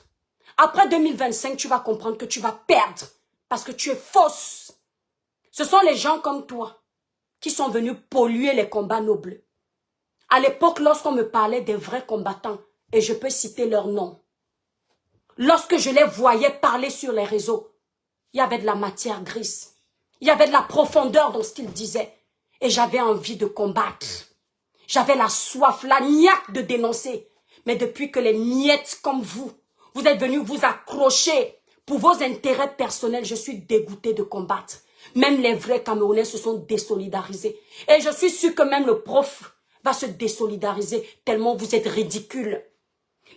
Après 2025, tu vas comprendre que tu vas perdre. Parce que tu es fausse. Ce sont les gens comme toi qui sont venus polluer les combats nobles. À l'époque, lorsqu'on me parlait des vrais combattants, et je peux citer leurs noms, lorsque je les voyais parler sur les réseaux, il y avait de la matière grise. Il y avait de la profondeur dans ce qu'ils disaient. Et j'avais envie de combattre. J'avais la soif, la niaque de dénoncer. Mais depuis que les miettes comme vous, vous êtes venus vous accrocher Pour vos intérêts personnels, je suis dégoûtée de combattre. Même les vrais Camerounais se sont désolidarisés. Et je suis sûre que même le prof va se désolidariser tellement vous êtes ridicules.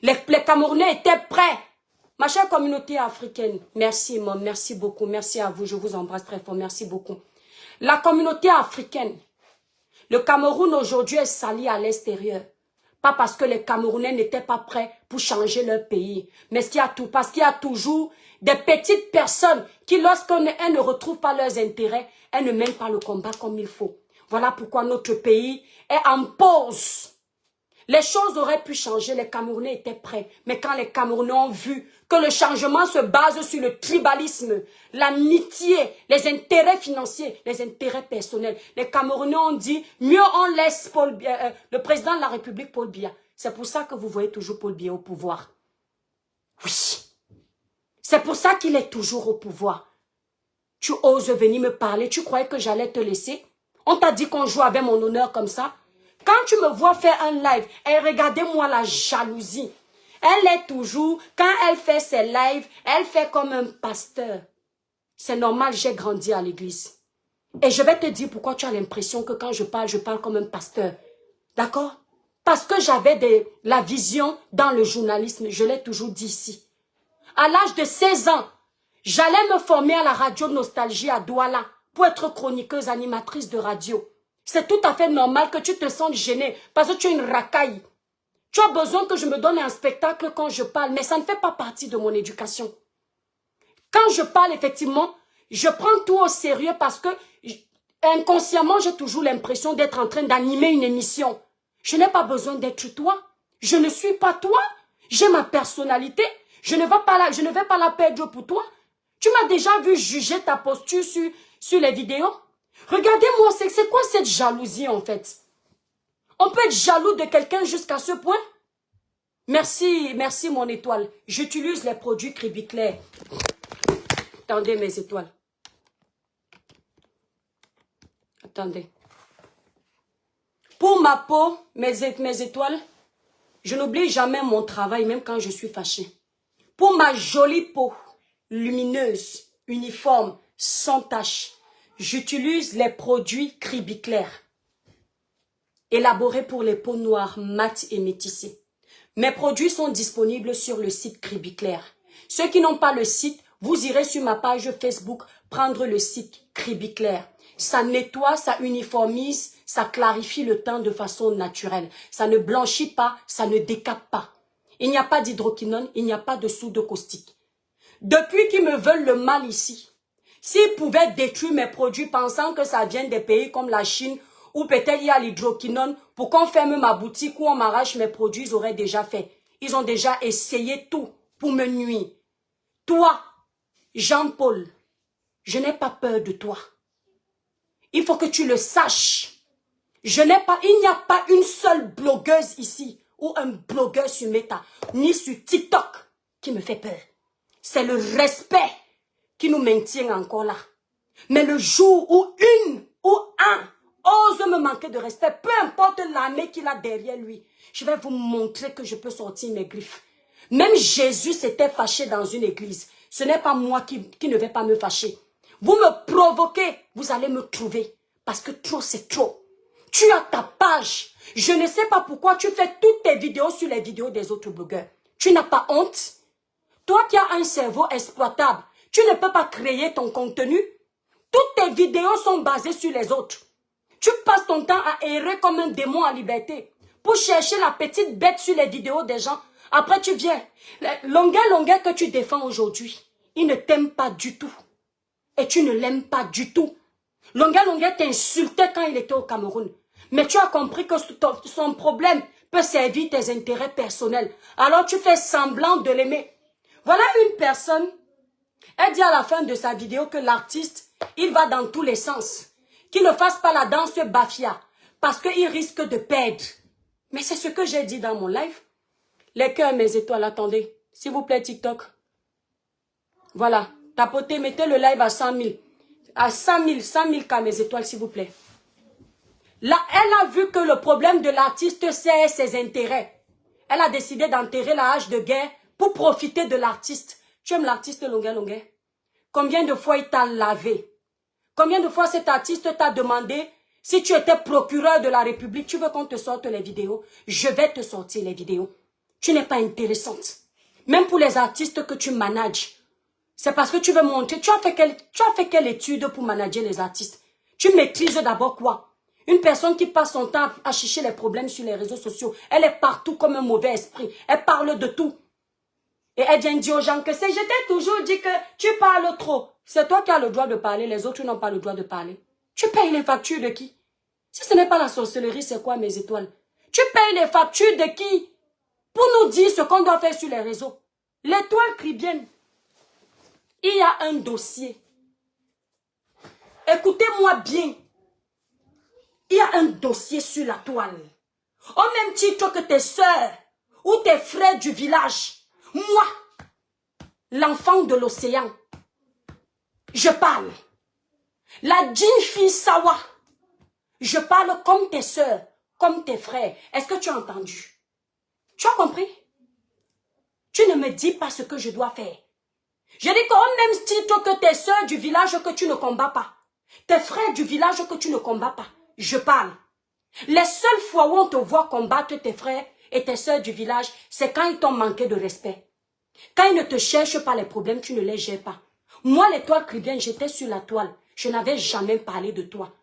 Les Camerounais étaient prêts. Ma chère communauté africaine, merci, maman, merci beaucoup. Merci à vous, je vous embrasse très fort, merci beaucoup. La communauté africaine, le Cameroun aujourd'hui est sali à l'extérieur. Pas parce que les Camerounais n'étaient pas prêts pour changer leur pays, mais parce qu'il y a toujours des petites personnes qui, lorsqu'elles ne retrouvent pas leurs intérêts, elles ne mènent pas le combat comme il faut. Voilà pourquoi notre pays est en pause. Les choses auraient pu changer, les Camerounais étaient prêts. Mais quand les Camerounais ont vu que le changement se base sur le tribalisme, l'amitié, les intérêts financiers, les intérêts personnels, les Camerounais ont dit, mieux on laisse le président de la République, Paul Biya. C'est pour ça que vous voyez toujours Paul Biya au pouvoir. Oui. C'est pour ça qu'il est toujours au pouvoir. Tu oses venir me parler, tu croyais que j'allais te laisser? On t'a dit qu'on joue avec mon honneur comme ça? Quand tu me vois faire un live, et regardez-moi la jalousie. Elle est toujours, quand elle fait ses lives, elle fait comme un pasteur. C'est normal, j'ai grandi à l'église. Et je vais te dire pourquoi tu as l'impression que quand je parle comme un pasteur. D'accord? Parce que j'avais la vision dans le journalisme, je l'ai toujours dit ici. À l'âge de 16 ans, j'allais me former à la radio Nostalgie à Douala pour être chroniqueuse animatrice de radio. C'est tout à fait normal que tu te sentes gênée parce que tu es une racaille. Tu as besoin que je me donne un spectacle quand je parle, mais ça ne fait pas partie de mon éducation. Quand je parle, effectivement, je prends tout au sérieux parce que inconsciemment, j'ai toujours l'impression d'être en train d'animer une émission. Je n'ai pas besoin d'être toi. Je ne suis pas toi. J'ai ma personnalité. Je ne vais pas la perdre pour toi. Tu m'as déjà vu juger ta posture sur les vidéos. Regardez-moi, c'est quoi cette jalousie en fait? On peut être jaloux de quelqu'un jusqu'à ce point? Merci, merci mon étoile. J'utilise les produits Cribiclair. Attendez mes étoiles. Attendez. Pour ma peau, mes étoiles, je n'oublie jamais mon travail même quand je suis fâchée. Pour ma jolie peau, lumineuse, uniforme, sans tache, j'utilise les produits Cribiclair, élaborés pour les peaux noires, mates et métissées. Mes produits sont disponibles sur le site Cribiclair. Ceux qui n'ont pas le site, vous irez sur ma page Facebook prendre le site Cribiclair. Ça nettoie, ça uniformise, ça clarifie le teint de façon naturelle. Ça ne blanchit pas, ça ne décape pas. Il n'y a pas d'hydroquinone, il n'y a pas de soude caustique. Depuis qu'ils me veulent le mal ici, s'ils pouvaient détruire mes produits pensant que ça vient des pays comme la Chine, ou peut-être il y a l'hydroquinone, pour qu'on ferme ma boutique ou on m'arrache mes produits, ils auraient déjà fait. Ils ont déjà essayé tout pour me nuire. Toi, Jean-Paul, je n'ai pas peur de toi. Il faut que tu le saches. Il n'y a pas une seule blogueuse ici, ou un blogueur sur Meta, ni sur TikTok, qui me fait peur. C'est le respect qui nous maintient encore là. Mais le jour où une ou un ose me manquer de respect, peu importe l'armée qu'il a derrière lui, je vais vous montrer que je peux sortir mes griffes. Même Jésus s'était fâché dans une église. Ce n'est pas moi qui ne vais pas me fâcher. Vous me provoquez, vous allez me trouver. Parce que trop, c'est trop. Tu as ta page. Je ne sais pas pourquoi tu fais toutes tes vidéos sur les vidéos des autres blogueurs. Tu n'as pas honte? Toi qui as un cerveau exploitable, tu ne peux pas créer ton contenu. Toutes tes vidéos sont basées sur les autres. Tu passes ton temps à errer comme un démon à liberté pour chercher la petite bête sur les vidéos des gens. Après, tu viens. Longueur que tu défends aujourd'hui, il ne t'aime pas du tout. Et tu ne l'aimes pas du tout. Longueur t'insultait quand il était au Cameroun. Mais tu as compris que son problème peut servir tes intérêts personnels. Alors tu fais semblant de l'aimer. Voilà une personne, elle dit à la fin de sa vidéo que l'artiste, il va dans tous les sens. Qu'il ne fasse pas la danse Bafia, parce qu'il risque de perdre. Mais c'est ce que j'ai dit dans mon live. Les cœurs, mes étoiles, attendez. S'il vous plaît, TikTok. Voilà, tapotez, mettez le live à 100 000. À 100 000 cas, mes étoiles, s'il vous plaît. Là, elle a vu que le problème de l'artiste, c'est ses intérêts. Elle a décidé d'enterrer la hache de guerre pour profiter de l'artiste. Tu aimes l'artiste Longuet Longuet? Combien de fois il t'a lavé? Combien de fois cet artiste t'a demandé si tu étais procureur de la République, tu veux qu'on te sorte les vidéos? Je vais te sortir les vidéos. Tu n'es pas intéressante. Même pour les artistes que tu manages. C'est parce que tu veux montrer. Tu as fait quelle étude pour manager les artistes? Tu maîtrises d'abord quoi? Une personne qui passe son temps à chercher les problèmes sur les réseaux sociaux. Elle est partout comme un mauvais esprit. Elle parle de tout. Et elle vient dire aux gens que c'est, je t'ai toujours dit que tu parles trop. C'est toi qui as le droit de parler, les autres n'ont pas le droit de parler. Tu payes les factures de qui? Si ce n'est pas la sorcellerie, c'est quoi mes étoiles? Tu payes les factures de qui? Pour nous dire ce qu'on doit faire sur les réseaux. L'étoile chrétienne. Il y a un dossier. Écoutez-moi bien. Il y a un dossier sur la toile. Au même titre que tes soeurs ou tes frères du village. Moi, l'enfant de l'océan, je parle. La Jinfi Sawa, je parle comme tes soeurs, comme tes frères. Est-ce que tu as entendu? Tu as compris? Tu ne me dis pas ce que je dois faire. Je dis qu'au même titre que tes soeurs du village que tu ne combats pas, tes frères du village que tu ne combats pas, je parle. Les seules fois où on te voit combattre tes frères et tes soeurs du village, c'est quand ils t'ont manqué de respect. Quand ils ne te cherchent pas les problèmes, tu ne les gères pas. Moi, l'étoile chrétienne, j'étais sur la toile. Je n'avais jamais parlé de toi.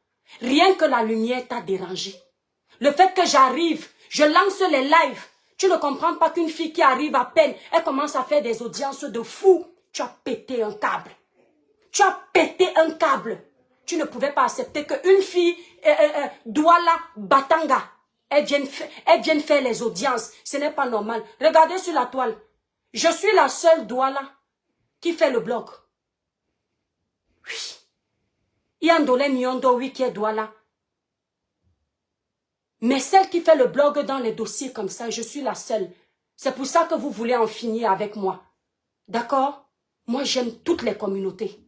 Rien que la lumière t'a dérangé. Le fait que j'arrive, je lance les lives. Tu ne comprends pas qu'une fille qui arrive à peine, elle commence à faire des audiences de fou. Tu as pété un câble. Tu as pété un câble. Tu ne pouvais pas accepter qu'une fille, Douala Batanga, elle vienne faire les audiences. Ce n'est pas normal. Regardez sur la toile. Je suis la seule Douala qui fait le blog. Oui. Il y a Ndolé Nyondo, oui, qui est Douala. Mais celle qui fait le blog dans les dossiers comme ça, je suis la seule. C'est pour ça que vous voulez en finir avec moi. D'accord? Moi, j'aime toutes les communautés.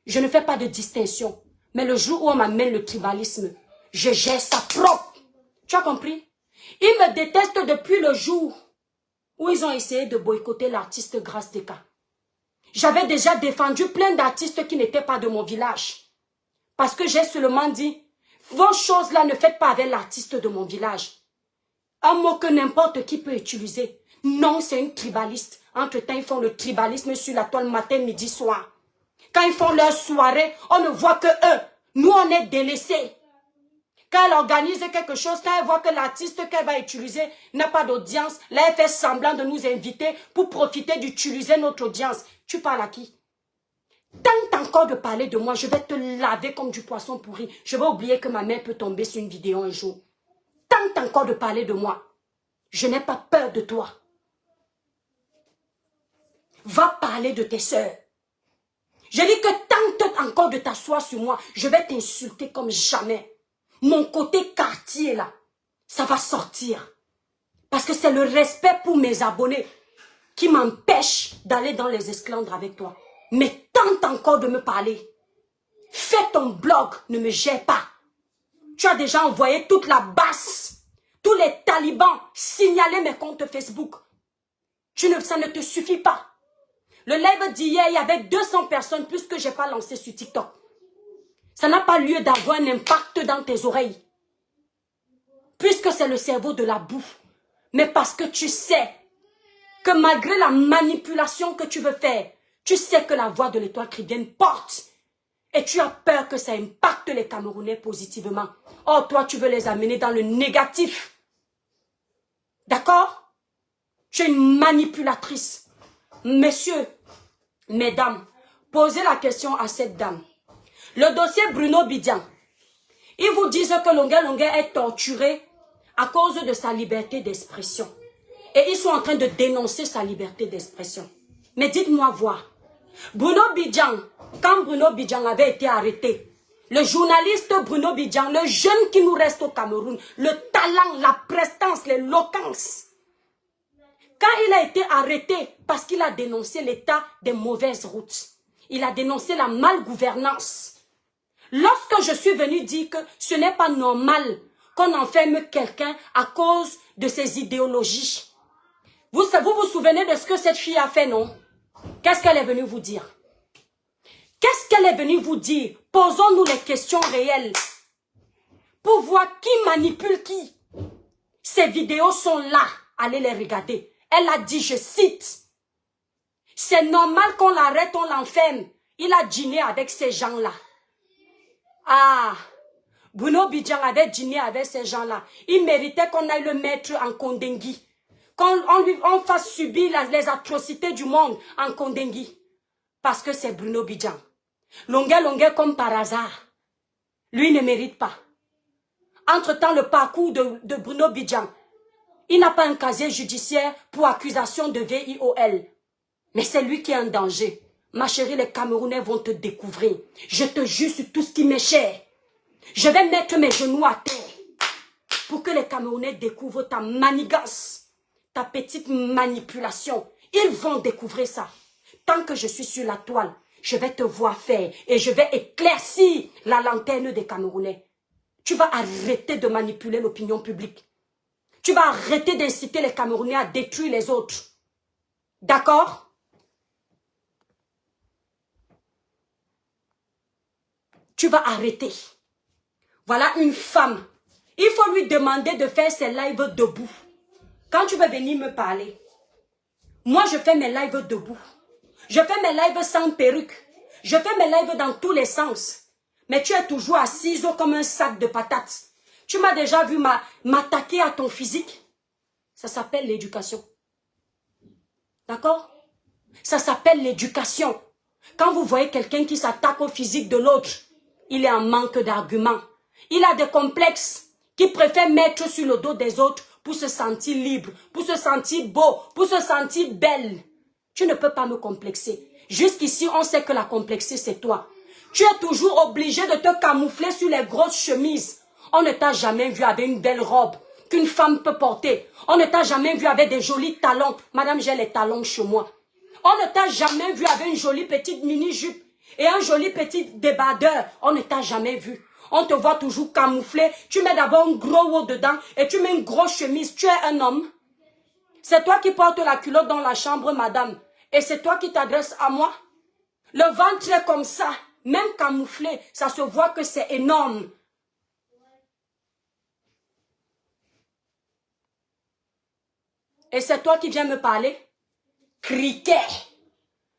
Je ne fais pas de distinction. Mais le jour où on m'amène le tribalisme, je gère ça propre. Tu as compris? Ils me détestent depuis le jour où ils ont essayé de boycotter l'artiste Grâce Deka. J'avais déjà défendu plein d'artistes qui n'étaient pas de mon village. Parce que j'ai seulement dit, vos choses-là ne faites pas avec l'artiste de mon village. Un mot que n'importe qui peut utiliser. Non, c'est une tribaliste. Entre-temps, ils font le tribalisme sur la toile matin, midi, soir. Quand ils font leur soirée, on ne voit que eux. Nous, on est délaissés. Quand elle organise quelque chose, quand elle voit que l'artiste qu'elle va utiliser n'a pas d'audience, là, elle fait semblant de nous inviter pour profiter d'utiliser notre audience. Tu parles à qui? Tente encore de parler de moi, je vais te laver comme du poisson pourri. Je vais oublier que ma mère peut tomber sur une vidéo un jour. Tente encore de parler de moi. Je n'ai pas peur de toi. Va parler de tes soeurs. Je dis que tente encore de t'asseoir sur moi. Je vais t'insulter comme jamais. Mon côté quartier là, ça va sortir. Parce que c'est le respect pour mes abonnés qui m'empêche d'aller dans les esclandres avec toi. Mais tente encore de me parler. Fais ton blog, ne me gère pas. Tu as déjà envoyé toute la basse. Tous les talibans signaler mes comptes Facebook. Ça ne te suffit pas. Le live d'hier, il y avait 200 personnes plus que je n'ai pas lancé sur TikTok. Ça n'a pas lieu d'avoir un impact dans tes oreilles. Puisque c'est le cerveau de la bouffe. Mais parce que tu sais que malgré la manipulation que tu veux faire, tu sais que la voix de l'étoile chrétienne porte. Et tu as peur que ça impacte les Camerounais positivement. Or, toi, tu veux les amener dans le négatif. D'accord? Tu es une manipulatrice. Messieurs, mesdames, posez la question à cette dame. Le dossier Bruno Bidian. Ils vous disent que Longuet Longuet est torturé à cause de sa liberté d'expression. Et ils sont en train de dénoncer sa liberté d'expression. Mais dites-moi voir. Bruno Bidian, quand Bruno Bidian avait été arrêté, le journaliste Bruno Bidian, le jeune qui nous reste au Cameroun, le talent, la prestance, l'éloquence, quand il a été arrêté parce qu'il a dénoncé l'état des mauvaises routes, il a dénoncé la malgouvernance. Lorsque je suis venu dire que ce n'est pas normal qu'on enferme quelqu'un à cause de ses idéologies, vous vous souvenez de ce que cette fille a fait, non? Qu'est-ce qu'elle est venue vous dire? Qu'est-ce qu'elle est venue vous dire? Posons-nous les questions réelles. Pour voir qui manipule qui. Ces vidéos sont là. Allez les regarder. Elle a dit, je cite, c'est normal qu'on l'arrête, on l'enferme. Il a dîné avec ces gens-là. Ah, Bruno Bidjan avait dîné avec ces gens-là. Il méritait qu'on aille le mettre en Kondengui. Qu'on fasse subir les atrocités du monde en Kondengui. Parce que c'est Bruno Bidjan. Longuet comme par hasard. Lui ne mérite pas. Entre-temps, le parcours de Bruno Bidjan, il n'a pas un casier judiciaire pour accusation de VIOL. Mais c'est lui qui est en danger. Ma chérie, les Camerounais vont te découvrir. Je te jure sur tout ce qui m'est cher. Je vais mettre mes genoux à terre pour que les Camerounais découvrent ta manigance, ta petite manipulation. Ils vont découvrir ça. Tant que je suis sur la toile, je vais te voir faire et je vais éclaircir la lanterne des Camerounais. Tu vas arrêter de manipuler l'opinion publique. Tu vas arrêter d'inciter les Camerounais à détruire les autres. D'accord? Tu vas arrêter. Voilà une femme. Il faut lui demander de faire ses lives debout. Quand tu vas venir me parler, moi je fais mes lives debout. Je fais mes lives sans perruque. Je fais mes lives dans tous les sens. Mais tu es toujours assise comme un sac de patates. Tu m'as déjà vu m'attaquer à ton physique. Ça s'appelle l'éducation. D'accord? Ça s'appelle l'éducation. Quand vous voyez quelqu'un qui s'attaque au physique de l'autre, il est en manque d'arguments. Il a des complexes qu'il préfère mettre sur le dos des autres pour se sentir libre, pour se sentir beau, pour se sentir belle. Tu ne peux pas me complexer. Jusqu'ici, on sait que la complexée, c'est toi. Tu es toujours obligé de te camoufler sur les grosses chemises. On ne t'a jamais vu avec une belle robe qu'une femme peut porter. On ne t'a jamais vu avec des jolis talons. Madame, j'ai les talons chez moi. On ne t'a jamais vu avec une jolie petite mini-jupe et un joli petit débardeur. On ne t'a jamais vu. On te voit toujours camouflé. Tu mets d'abord un gros haut dedans et tu mets une grosse chemise. Tu es un homme. C'est toi qui portes la culotte dans la chambre, madame. Et c'est toi qui t'adresses à moi. Le ventre est comme ça. Même camouflé, ça se voit que c'est énorme. Et c'est toi qui viens me parler? Criquet.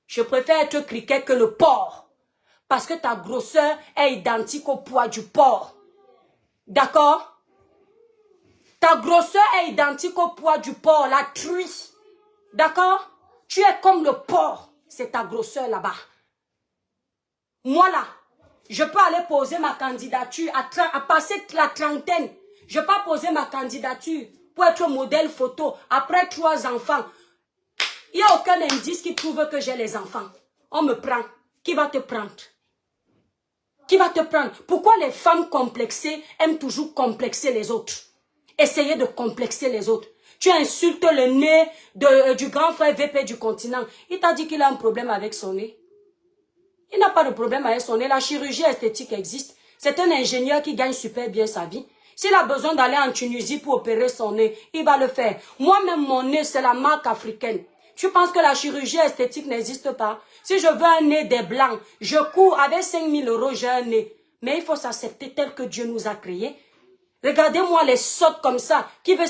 Je préfère être criquet que le porc. Parce que ta grosseur est identique au poids du porc. D'accord? Ta grosseur est identique au poids du porc, la truie. D'accord? Tu es comme le porc. C'est ta grosseur là-bas. Moi là, je peux aller poser ma candidature à passer la trentaine. Je peux pas poser ma candidature pour être modèle photo après 3 enfants. Il n'y a aucun indice qui prouve que j'ai les enfants. On me prend. Qui va te prendre? Qui va te prendre? Pourquoi les femmes complexées aiment toujours complexer les autres? Essayez de complexer les autres. Tu insultes le nez du grand frère VP du continent. Il t'a dit qu'il a un problème avec son nez. Il n'a pas de problème avec son nez. La chirurgie esthétique existe. C'est un ingénieur qui gagne super bien sa vie. S'il a besoin d'aller en Tunisie pour opérer son nez, il va le faire. Moi-même, mon nez, c'est la marque africaine. Tu penses que la chirurgie esthétique n'existe pas? Si je veux un nez des blancs, je cours avec 5 000 €, j'ai un nez. Mais il faut s'accepter tel que Dieu nous a créés. Regardez-moi les sottes comme ça, qui veulent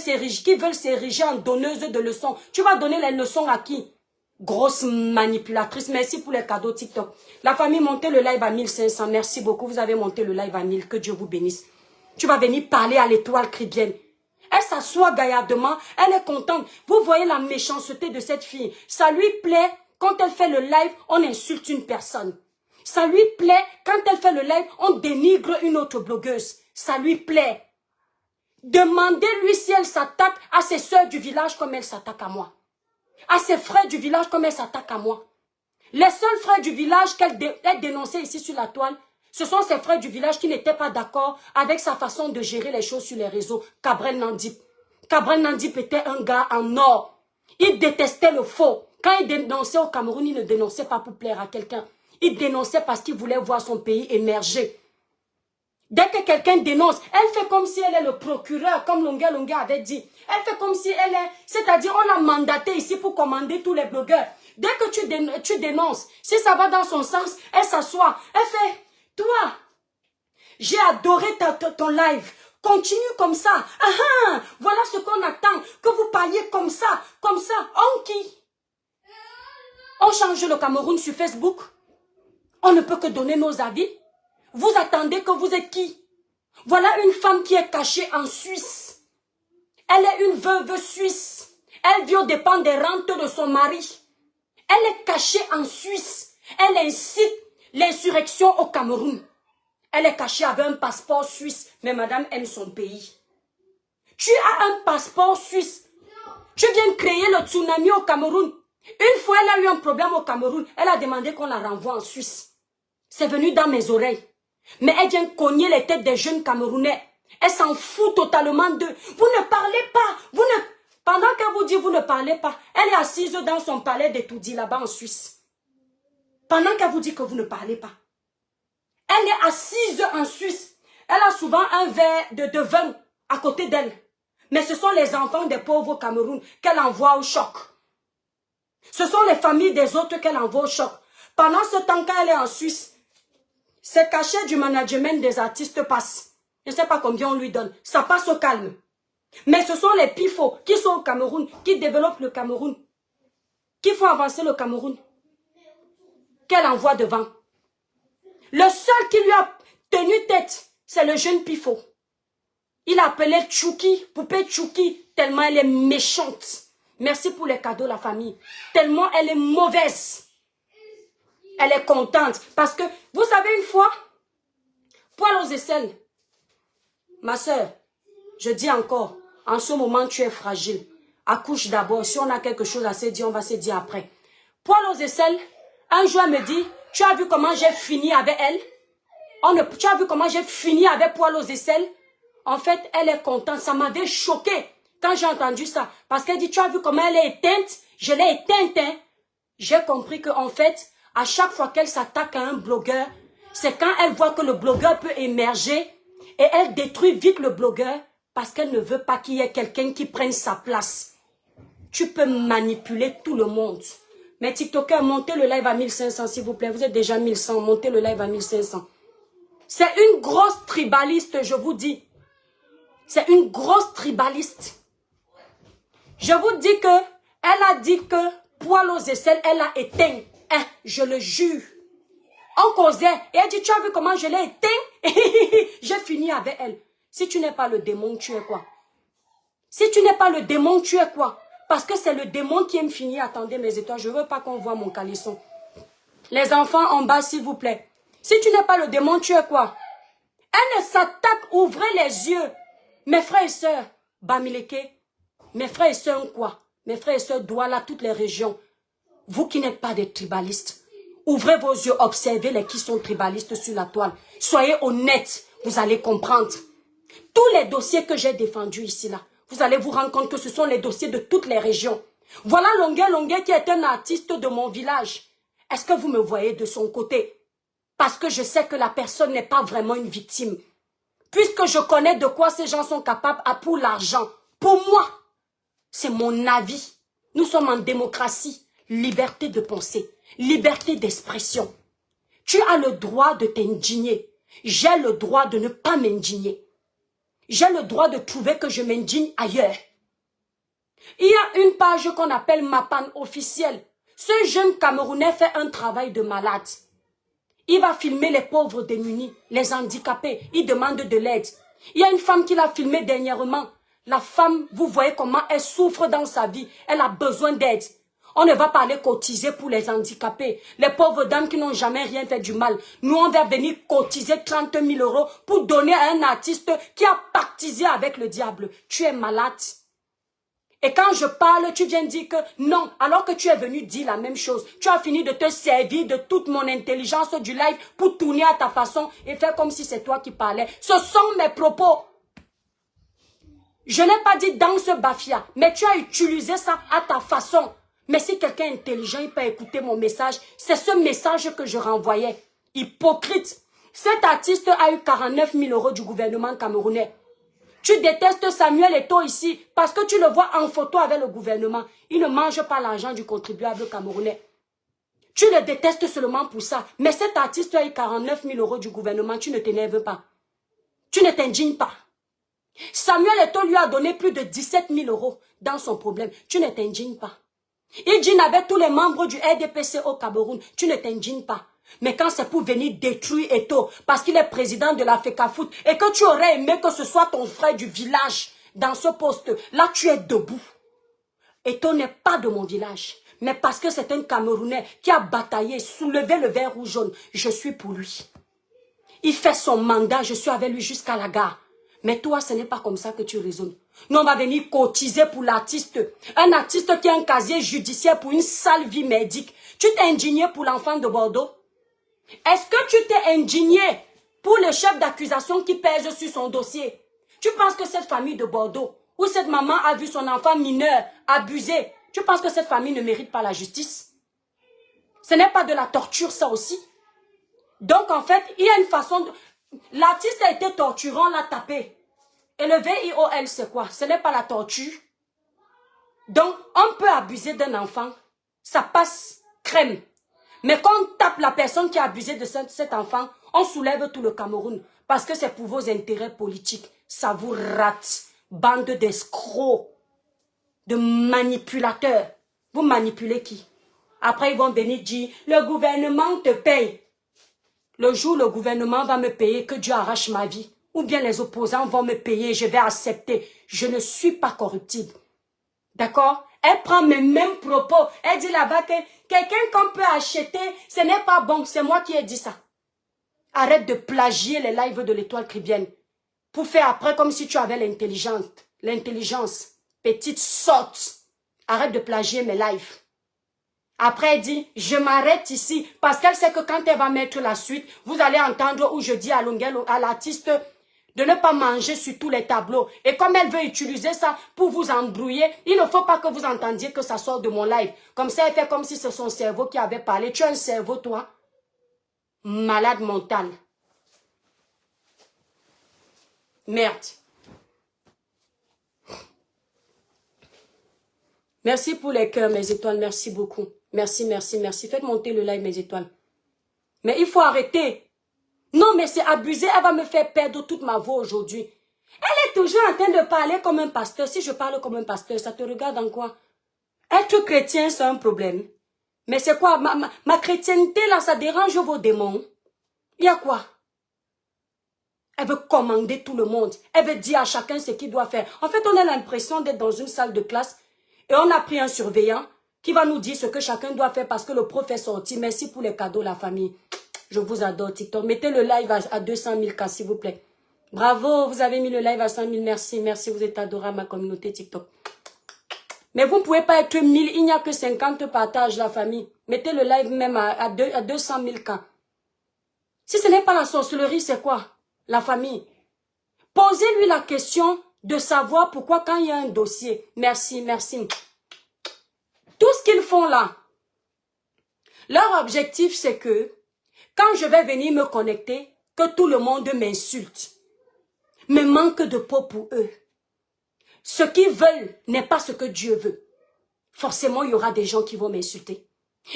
s'ériger en donneuses de leçons. Tu vas donner les leçons à qui? Grosse manipulatrice. Merci pour les cadeaux TikTok. La famille, montez le live à 1500. Merci beaucoup. Vous avez monté le live à 1000. Que Dieu vous bénisse. Tu vas venir parler à l'étoile chrétienne. Elle s'assoit gaillardement. Elle est contente. Vous voyez la méchanceté de cette fille. Ça lui plaît. Quand elle fait le live, on insulte une personne. Ça lui plaît. Quand elle fait le live, on dénigre une autre blogueuse. Ça lui plaît. Demandez-lui si elle s'attaque à ses soeurs du village comme elle s'attaque à moi. À ses frères du village comme elle s'attaque à moi. Les seuls frères du village qu'elle dénonçait ici sur la toile, ce sont ces frères du village qui n'étaient pas d'accord avec sa façon de gérer les choses sur les réseaux. Cabrel Nandip. Cabrel Nandip était un gars en or. Il détestait le faux. Quand il dénonçait au Cameroun, il ne dénonçait pas pour plaire à quelqu'un. Il dénonçait parce qu'il voulait voir son pays émerger. Dès que quelqu'un dénonce, elle fait comme si elle est le procureur, comme Longuet avait dit. Elle fait comme si elle est... C'est-à-dire, on l'a mandaté ici pour commander tous les blogueurs. Dès que tu dénonces, si ça va dans son sens, elle s'assoit. Elle fait, toi, j'ai adoré ton live. Continue comme ça. Voilà ce qu'on attend. Que vous parliez comme ça. On qui? On change le Cameroun sur Facebook. On ne peut que donner nos avis. Vous attendez que vous êtes qui? Voilà une femme qui est cachée en Suisse. Elle est une veuve suisse. Elle vit aux dépens des rentes de son mari. Elle est cachée en Suisse. Elle incite l'insurrection au Cameroun. Elle est cachée avec un passeport suisse. Mais madame aime son pays. Tu as un passeport suisse. Tu viens créer le tsunami au Cameroun. Une fois, elle a eu un problème au Cameroun. Elle a demandé qu'on la renvoie en Suisse. C'est venu dans mes oreilles. Mais elle vient cogner les têtes des jeunes Camerounais. Elle s'en fout totalement d'eux. Vous ne parlez pas. Pendant qu'elle vous dit vous ne parlez pas, elle est assise dans son palais d'Etoudi là-bas en Suisse. Pendant qu'elle vous dit que vous ne parlez pas. Elle est assise en Suisse. Elle a souvent un verre de vin à côté d'elle. Mais ce sont les enfants des pauvres au Cameroun qu'elle envoie au choc. Ce sont les familles des autres qu'elle envoie au choc. Pendant ce temps qu'elle est en Suisse, ces cachets du management des artistes passent. Je ne sais pas combien on lui donne. Ça passe au calme. Mais ce sont les pifots qui sont au Cameroun, qui développent le Cameroun, qui font avancer le Cameroun, qu'elle envoie devant. Le seul qui lui a tenu tête, c'est le jeune pifot. Il a appelé Tchouki, poupée Tchouki, tellement elle est méchante. Merci pour les cadeaux, la famille. Tellement elle est mauvaise. Elle est contente. Parce que, vous savez une fois, poil aux aisselles. Ma soeur, je dis encore, en ce moment tu es fragile. Accouche d'abord. Si on a quelque chose à se dire, on va se dire après. Poil aux aisselles, un jour elle me dit, tu as vu comment j'ai fini avec elle? Tu as vu comment j'ai fini avec poil aux aisselles? En fait, elle est contente. Ça m'avait choqué quand j'ai entendu ça. Parce qu'elle dit, tu as vu comment elle est éteinte? Je l'ai éteinte. Hein? J'ai compris qu'en fait, à chaque fois qu'elle s'attaque à un blogueur, c'est quand elle voit que le blogueur peut émerger et elle détruit vite le blogueur parce qu'elle ne veut pas qu'il y ait quelqu'un qui prenne sa place. Tu peux manipuler tout le monde. Mais TikTokers, montez le live à 1500 s'il vous plaît. Vous êtes déjà 1100, montez le live à 1500. C'est une grosse tribaliste, je vous dis. C'est une grosse tribaliste. Je vous dis que elle a dit que poil aux aisselles, elle a éteint. Hein, je le jure. On causait. Et elle dit, tu as vu comment je l'ai éteint? J'ai fini avec elle. Si tu n'es pas le démon, tu es quoi? Si tu n'es pas le démon, tu es quoi? Parce que c'est le démon qui aime finir. Attendez mes étoiles, je ne veux pas qu'on voit mon caleçon. Les enfants en bas, s'il vous plaît. Si tu n'es pas le démon, tu es quoi? Elle s'attaque, ouvrez les yeux. Mes frères et sœurs, Bamileke, mes frères et sœurs quoi? Mes frères et sœurs Douala, toutes les régions. Vous qui n'êtes pas des tribalistes, ouvrez vos yeux, observez les qui sont tribalistes sur la toile. Soyez honnêtes, vous allez comprendre. Tous les dossiers que j'ai défendus ici, là, vous allez vous rendre compte que ce sont les dossiers de toutes les régions. Voilà Longuet qui est un artiste de mon village. Est-ce que vous me voyez de son côté? Parce que je sais que la personne n'est pas vraiment une victime. Puisque je connais de quoi ces gens sont capables pour l'argent. Pour moi, c'est mon avis. Nous sommes en démocratie. Liberté de penser, liberté d'expression. Tu as le droit de t'indigner. J'ai le droit de ne pas m'indigner. J'ai le droit de trouver que je m'indigne ailleurs. Il y a une page qu'on appelle Mapan officielle. Ce jeune Camerounais fait un travail de malade. Il va filmer les pauvres démunis, les handicapés. Il demande de l'aide. Il y a une femme qui l'a filmé dernièrement. La femme, vous voyez comment elle souffre dans sa vie. Elle a besoin d'aide. On ne va pas aller cotiser pour les handicapés. Les pauvres dames qui n'ont jamais rien fait du mal. Nous, on va venir cotiser 30 000 € pour donner à un artiste qui a pactisé avec le diable. Tu es malade. Et quand je parle, tu viens dire que non, alors que tu es venu dire la même chose. Tu as fini de te servir de toute mon intelligence du live pour tourner à ta façon et faire comme si c'est toi qui parlais. Ce sont mes propos. Je n'ai pas dit dans ce bafia, mais tu as utilisé ça à ta façon. Mais si quelqu'un est intelligent, il peut écouter mon message. C'est ce message que je renvoyais. Hypocrite. Cet artiste a eu 49 000 € du gouvernement camerounais. Tu détestes Samuel Eto'o ici parce que tu le vois en photo avec le gouvernement. Il ne mange pas l'argent du contribuable camerounais. Tu le détestes seulement pour ça. Mais cet artiste a eu 49 000 € du gouvernement. Tu ne t'énerves pas. Tu ne t'indignes pas. Samuel Eto'o lui a donné plus de 17 000 € dans son problème. Tu ne t'indignes pas. Il dîne avec tous les membres du RDPC au Cameroun. Tu ne t'indignes pas. Mais quand c'est pour venir détruire Eto'o, parce qu'il est président de la FECAFOOT, et que tu aurais aimé que ce soit ton frère du village dans ce poste, là tu es debout. Eto'o n'est pas de mon village, mais parce que c'est un Camerounais qui a bataillé, soulevé le vert ou jaune, je suis pour lui. Il fait son mandat, je suis avec lui jusqu'à la gare. Mais toi, ce n'est pas comme ça que tu raisonnes. Nous, on va venir cotiser pour l'artiste. Un artiste qui a un casier judiciaire pour une sale vie médique. Tu t'es indigné pour l'enfant de Bordeaux? Est-ce que tu t'es indigné pour le chef d'accusation qui pèse sur son dossier? Tu penses que cette famille de Bordeaux, où cette maman a vu son enfant mineur abusé, tu penses que cette famille ne mérite pas la justice? Ce n'est pas de la torture, ça aussi. Donc, en fait, il y a une façon de... L'artiste a été torturant, l'a tapé. Et le VIOL, c'est quoi? Ce n'est pas la torture. Donc, on peut abuser d'un enfant. Ça passe crème. Mais quand on tape la personne qui a abusé de cet enfant, on soulève tout le Cameroun. Parce que c'est pour vos intérêts politiques. Ça vous rate. Bande d'escrocs. De manipulateurs. Vous manipulez qui? Après, ils vont venir dire, le gouvernement te paye. Le jour où le gouvernement va me payer, que Dieu arrache ma vie. Ou bien les opposants vont me payer, je vais accepter. Je ne suis pas corruptible. D'accord? Elle prend mes mêmes propos. Elle dit là-bas que quelqu'un qu'on peut acheter, ce n'est pas bon. C'est moi qui ai dit ça. Arrête de plagier les lives de l'Étoile Caribéenne. Pour faire après comme si tu avais l'intelligence. L'intelligence. Petite sotte. Arrête de plagier mes lives. Après, elle dit, je m'arrête ici. Parce qu'elle sait que quand elle va mettre la suite, vous allez entendre où je dis à l'artiste de ne pas manger sur tous les tableaux. Et comme elle veut utiliser ça pour vous embrouiller, il ne faut pas que vous entendiez que ça sort de mon live. Comme ça, elle fait comme si c'est son cerveau qui avait parlé. Tu as un cerveau, toi? Malade mental. Merde. Merci pour les cœurs, mes étoiles. Merci beaucoup. Merci, merci, merci. Faites monter le live, mes étoiles. Mais il faut arrêter. Non, mais c'est abusé. Elle va me faire perdre toute ma voix aujourd'hui. Elle est toujours en train de parler comme un pasteur. Si je parle comme un pasteur, ça te regarde en quoi? Être chrétien, c'est un problème. Mais c'est quoi? Ma chrétienté, là, ça dérange vos démons. Il y a quoi? Elle veut commander tout le monde. Elle veut dire à chacun ce qu'il doit faire. En fait, on a l'impression d'être dans une salle de classe et on a pris un surveillant qui va nous dire ce que chacun doit faire parce que le prof est sorti. Merci pour les cadeaux, la famille. Je vous adore, TikTok. Mettez le live à 200 000 cas, s'il vous plaît. Bravo, vous avez mis le live à 100 000. Merci, merci. Vous êtes adorable, ma communauté TikTok. Mais vous ne pouvez pas être 1000. Il n'y a que 50 partages, la famille. Mettez le live même à 200 000 cas. Si ce n'est pas la sorcellerie, c'est quoi? La famille. Posez-lui la question de savoir pourquoi quand il y a un dossier. Merci, merci. Tout ce qu'ils font là, leur objectif c'est que quand je vais venir me connecter, que tout le monde m'insulte, me manque de peau pour eux. Ce qu'ils veulent n'est pas ce que Dieu veut. Forcément, il y aura des gens qui vont m'insulter.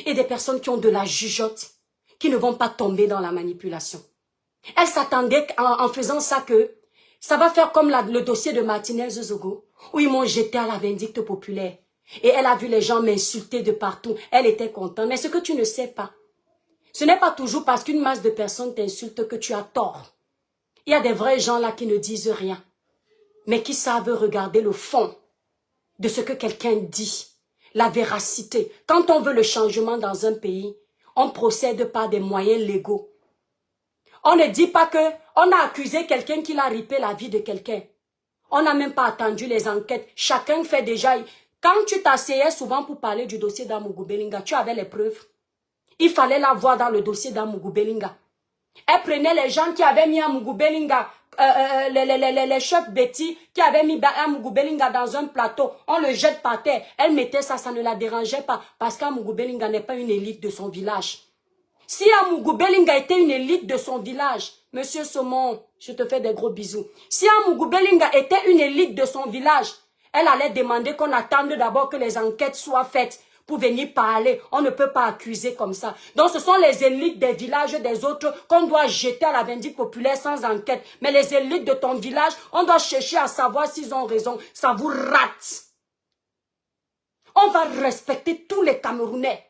Et des personnes qui ont de la jugeote, qui ne vont pas tomber dans la manipulation. Elle s'attendait en faisant ça que ça va faire comme le dossier de Martinez Zogo, où ils m'ont jeté à la vindicte populaire. Et elle a vu les gens m'insulter de partout. Elle était contente. Mais ce que tu ne sais pas, ce n'est pas toujours parce qu'une masse de personnes t'insulte que tu as tort. Il y a des vrais gens là qui ne disent rien, mais qui savent regarder le fond de ce que quelqu'un dit, la véracité. Quand on veut le changement dans un pays, on procède par des moyens légaux. On ne dit pas que on a accusé quelqu'un qui a ripé la vie de quelqu'un. On n'a même pas attendu les enquêtes. Chacun fait déjà... Quand tu t'asseyais souvent pour parler du dossier d'Amougou Belinga, tu avais les preuves. Il fallait la voir dans le dossier d'Amougou Belinga. Elle prenait les gens qui avaient mis Amougou Belinga, les chefs Betty qui avaient mis Amougou Belinga dans un plateau. On le jette par terre. Elle mettait ça, ça ne la dérangeait pas. Parce qu'Amougou Belinga n'est pas une élite de son village. Si Amougou Belinga était une élite de son village, Monsieur Saumon, je te fais des gros bisous. Si Amougou Belinga était une élite de son village, elle allait demander qu'on attende d'abord que les enquêtes soient faites pour venir parler. On ne peut pas accuser comme ça. Donc ce sont les élites des villages des autres qu'on doit jeter à la vindicte populaire sans enquête. Mais les élites de ton village, on doit chercher à savoir s'ils ont raison. Ça vous rate. On va respecter tous les Camerounais.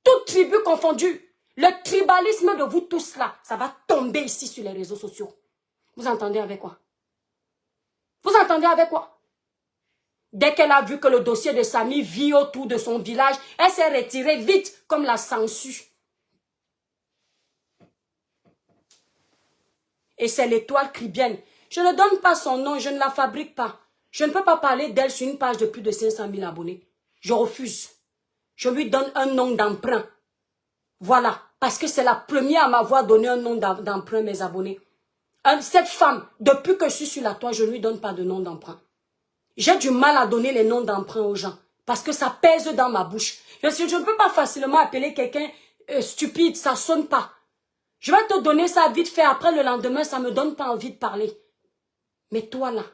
Toutes tribus confondues. Le tribalisme de vous tous là, ça va tomber ici sur les réseaux sociaux. Vous entendez avec quoi? Vous entendez avec quoi? Dès qu'elle a vu que le dossier de Samy vit autour de son village, elle s'est retirée vite comme la sangsue. Et c'est l'étoile cribienne. Je ne donne pas son nom, je ne la fabrique pas. Je ne peux pas parler d'elle sur une page de plus de 500 000 abonnés. Je refuse. Je lui donne un nom d'emprunt. Voilà. Parce que c'est la première à m'avoir donné un nom d'emprunt, mes abonnés. Cette femme, depuis que je suis sur la toile, je ne lui donne pas de nom d'emprunt. J'ai du mal à donner les noms d'emprunt aux gens. Parce que ça pèse dans ma bouche. Je ne peux pas facilement appeler quelqu'un stupide, ça ne sonne pas. Je vais te donner ça vite fait, après le lendemain, ça ne me donne pas envie de parler. Mais toi là,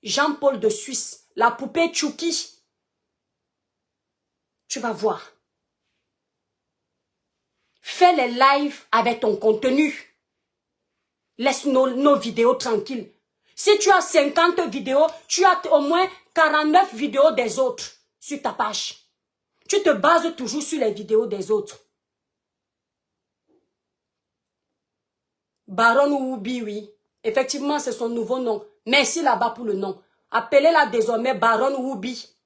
Jean-Paul de Suisse, la poupée Tchouki, tu vas voir. Fais les lives avec ton contenu. Laisse nos vidéos tranquilles. Si tu as 50 vidéos, tu as au moins 49 vidéos des autres sur ta page. Tu te bases toujours sur les vidéos des autres. Baron Woubi, oui. Effectivement, c'est son nouveau nom. Merci là-bas pour le nom. Appelez-la désormais Baron Woubi.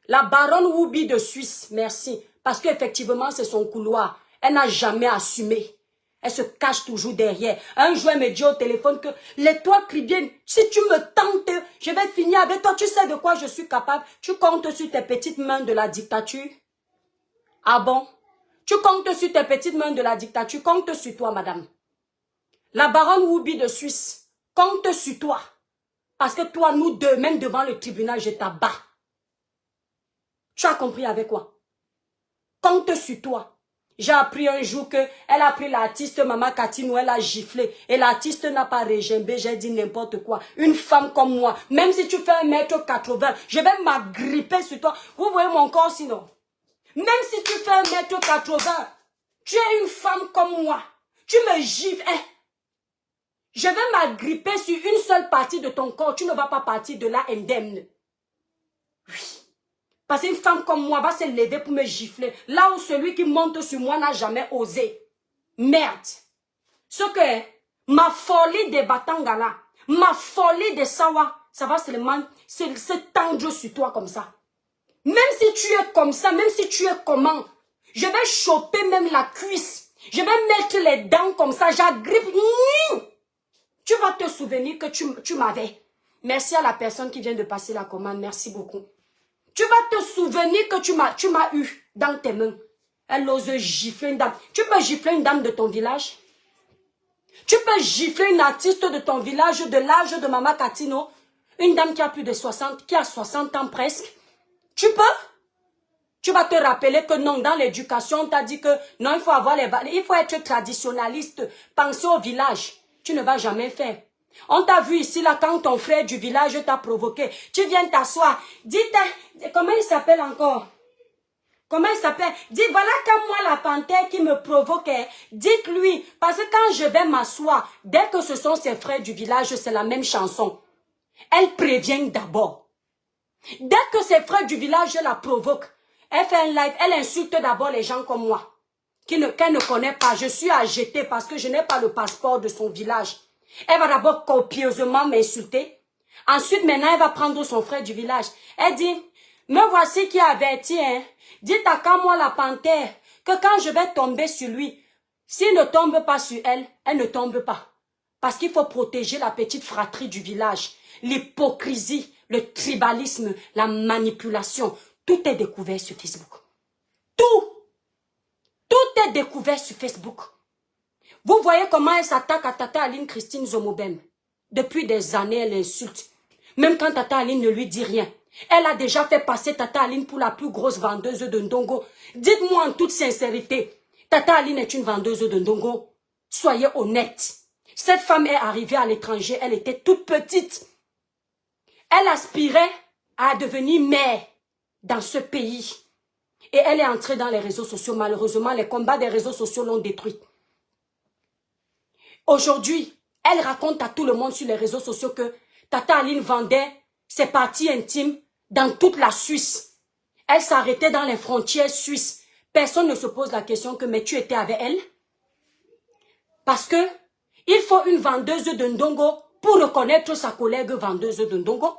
La Baronne Woubi de Suisse, merci. Parce qu'effectivement, c'est son couloir. Elle n'a jamais assumé. Elle se cache toujours derrière. Un jour, elle me dit au téléphone que l'étoile cribienne, si tu me tentes, je vais finir avec toi. Tu sais de quoi je suis capable? Tu comptes sur tes petites mains de la dictature? Ah bon? Tu comptes sur tes petites mains de la dictature? Compte sur toi, madame. La Baronne Woubi de Suisse, compte sur toi. Parce que toi, nous deux, même devant le tribunal, je t'abats. Tu as compris avec quoi? Compte sur toi. J'ai appris un jour que elle a pris l'artiste Maman Catino, elle a giflé. Et l'artiste n'a pas régimbé, j'ai dit n'importe quoi. Une femme comme moi, même si tu fais 1m80, je vais m'agripper sur toi. Vous voyez mon corps sinon? Même si tu fais 1m80, tu es une femme comme moi. Tu me gifles. Je vais m'agripper sur une seule partie de ton corps. Tu ne vas pas partir de là indemne. Oui. Parce qu'une femme comme moi va se lever pour me gifler. Là où celui qui monte sur moi n'a jamais osé. Merde. Ce que ma folie des Batangala, ma folie des Sawa, ça va seulement se tendre sur toi comme ça. Même si tu es comme ça, même si tu es comment, je vais choper même la cuisse. Je vais mettre les dents comme ça, j'agrippe. Tu vas te souvenir que tu m'avais. Merci à la personne qui vient de passer la commande. Merci beaucoup. Tu vas te souvenir que tu m'as eu dans tes mains. Elle ose gifler une dame. Tu peux gifler une dame de ton village? Tu peux gifler une artiste de ton village de l'âge de Maman Catino? Une dame qui a plus de 60, qui a 60 ans presque? Tu peux? Tu vas te rappeler que non, dans l'éducation, on t'a dit que non, il faut avoir les valeurs. Il faut être traditionnaliste. Penser au village. Tu ne vas jamais faire. On t'a vu ici, là, quand ton frère du village t'a provoqué. Tu viens t'asseoir. Dis, comment il s'appelle encore? Comment il s'appelle? Dis, voilà comme moi la panthère qui me provoquait. Dites-lui, parce que quand je vais m'asseoir, dès que ce sont ses frères du village, c'est la même chanson. Elle prévient d'abord. Dès que ses frères du village la provoquent, elle fait un live, elle insulte d'abord les gens comme moi, qu'elle ne connaît pas. Je suis à jeter parce que je n'ai pas le passeport de son village. Elle va d'abord copieusement m'insulter. Ensuite, maintenant, elle va prendre son frère du village. Elle dit, me voici qui avertit, hein. Dites à quand moi la panthère, que quand je vais tomber sur lui, s'il ne tombe pas sur elle, elle ne tombe pas. Parce qu'il faut protéger la petite fratrie du village. L'hypocrisie, le tribalisme, la manipulation, tout est découvert sur Facebook. Tout est découvert sur Facebook. Vous voyez comment elle s'attaque à Tata Aline Christine Zomobem. Depuis des années, elle insulte. Même quand Tata Aline ne lui dit rien. Elle a déjà fait passer Tata Aline pour la plus grosse vendeuse de Ndongo. Dites-moi en toute sincérité, Tata Aline est une vendeuse de ndongo. Soyez honnête. Cette femme est arrivée à l'étranger, elle était toute petite. Elle aspirait à devenir mère dans ce pays. Et elle est entrée dans les réseaux sociaux. Malheureusement, les combats des réseaux sociaux l'ont détruite. Aujourd'hui, elle raconte à tout le monde sur les réseaux sociaux que Tata Aline vendait ses parties intimes dans toute la Suisse. Elle s'arrêtait dans les frontières suisses. Personne ne se pose la question que mais tu étais avec elle? Parce que il faut une vendeuse de ndongo pour reconnaître sa collègue vendeuse de ndongo.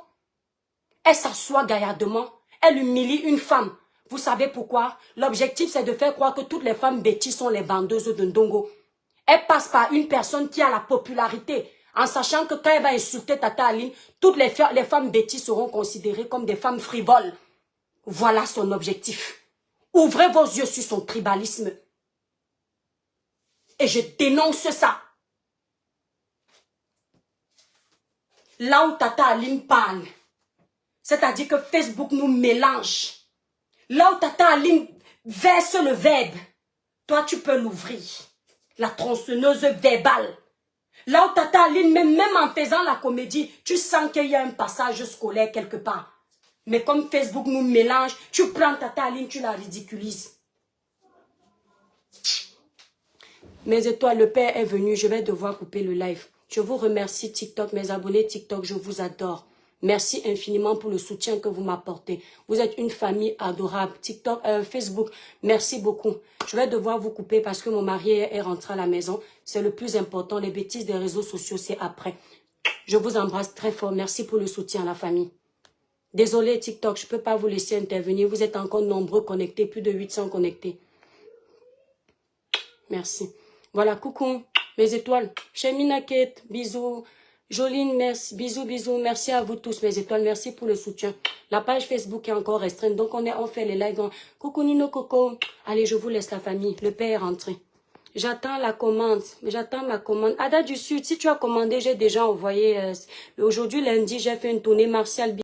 Elle s'assoit gaillardement. Elle humilie une femme. Vous savez pourquoi? L'objectif, c'est de faire croire que toutes les femmes bêtises sont les vendeuses de ndongo. Elle passe par une personne qui a la popularité, en sachant que quand elle va insulter Tata Aline, toutes les femmes bêtises seront considérées comme des femmes frivoles. Voilà son objectif. Ouvrez vos yeux sur son tribalisme. Et je dénonce ça. Là où Tata Aline parle, c'est-à-dire que Facebook nous mélange. Là où Tata Aline verse le verbe, toi tu peux l'ouvrir. La tronçonneuse verbale. Là où Tata Aline, même en faisant la comédie, tu sens qu'il y a un passage scolaire quelque part. Mais comme Facebook nous mélange, tu prends Tata Aline, tu la ridiculises. Mes étoiles, le Père est venu, je vais devoir couper le live. Je vous remercie TikTok, mes abonnés TikTok, je vous adore. Merci infiniment pour le soutien que vous m'apportez. Vous êtes une famille adorable. TikTok, Facebook, merci beaucoup. Je vais devoir vous couper parce que mon mari est rentré à la maison. C'est le plus important. Les bêtises des réseaux sociaux, c'est après. Je vous embrasse très fort. Merci pour le soutien à la famille. Désolé TikTok, je ne peux pas vous laisser intervenir. Vous êtes encore nombreux connectés, plus de 800 connectés. Merci. Voilà, coucou, mes étoiles. Chemina Kate, bisous. Joline, merci. Bisous, bisous. Merci à vous tous, mes étoiles. Merci pour le soutien. La page Facebook est encore restreinte, donc on fait les lives. Coucou Nino Coco. Allez, je vous laisse la famille. Le Père est rentré. J'attends la commande. J'attends ma commande. Ada du Sud, si tu as commandé, j'ai déjà envoyé. Aujourd'hui, lundi, j'ai fait une tournée martiale.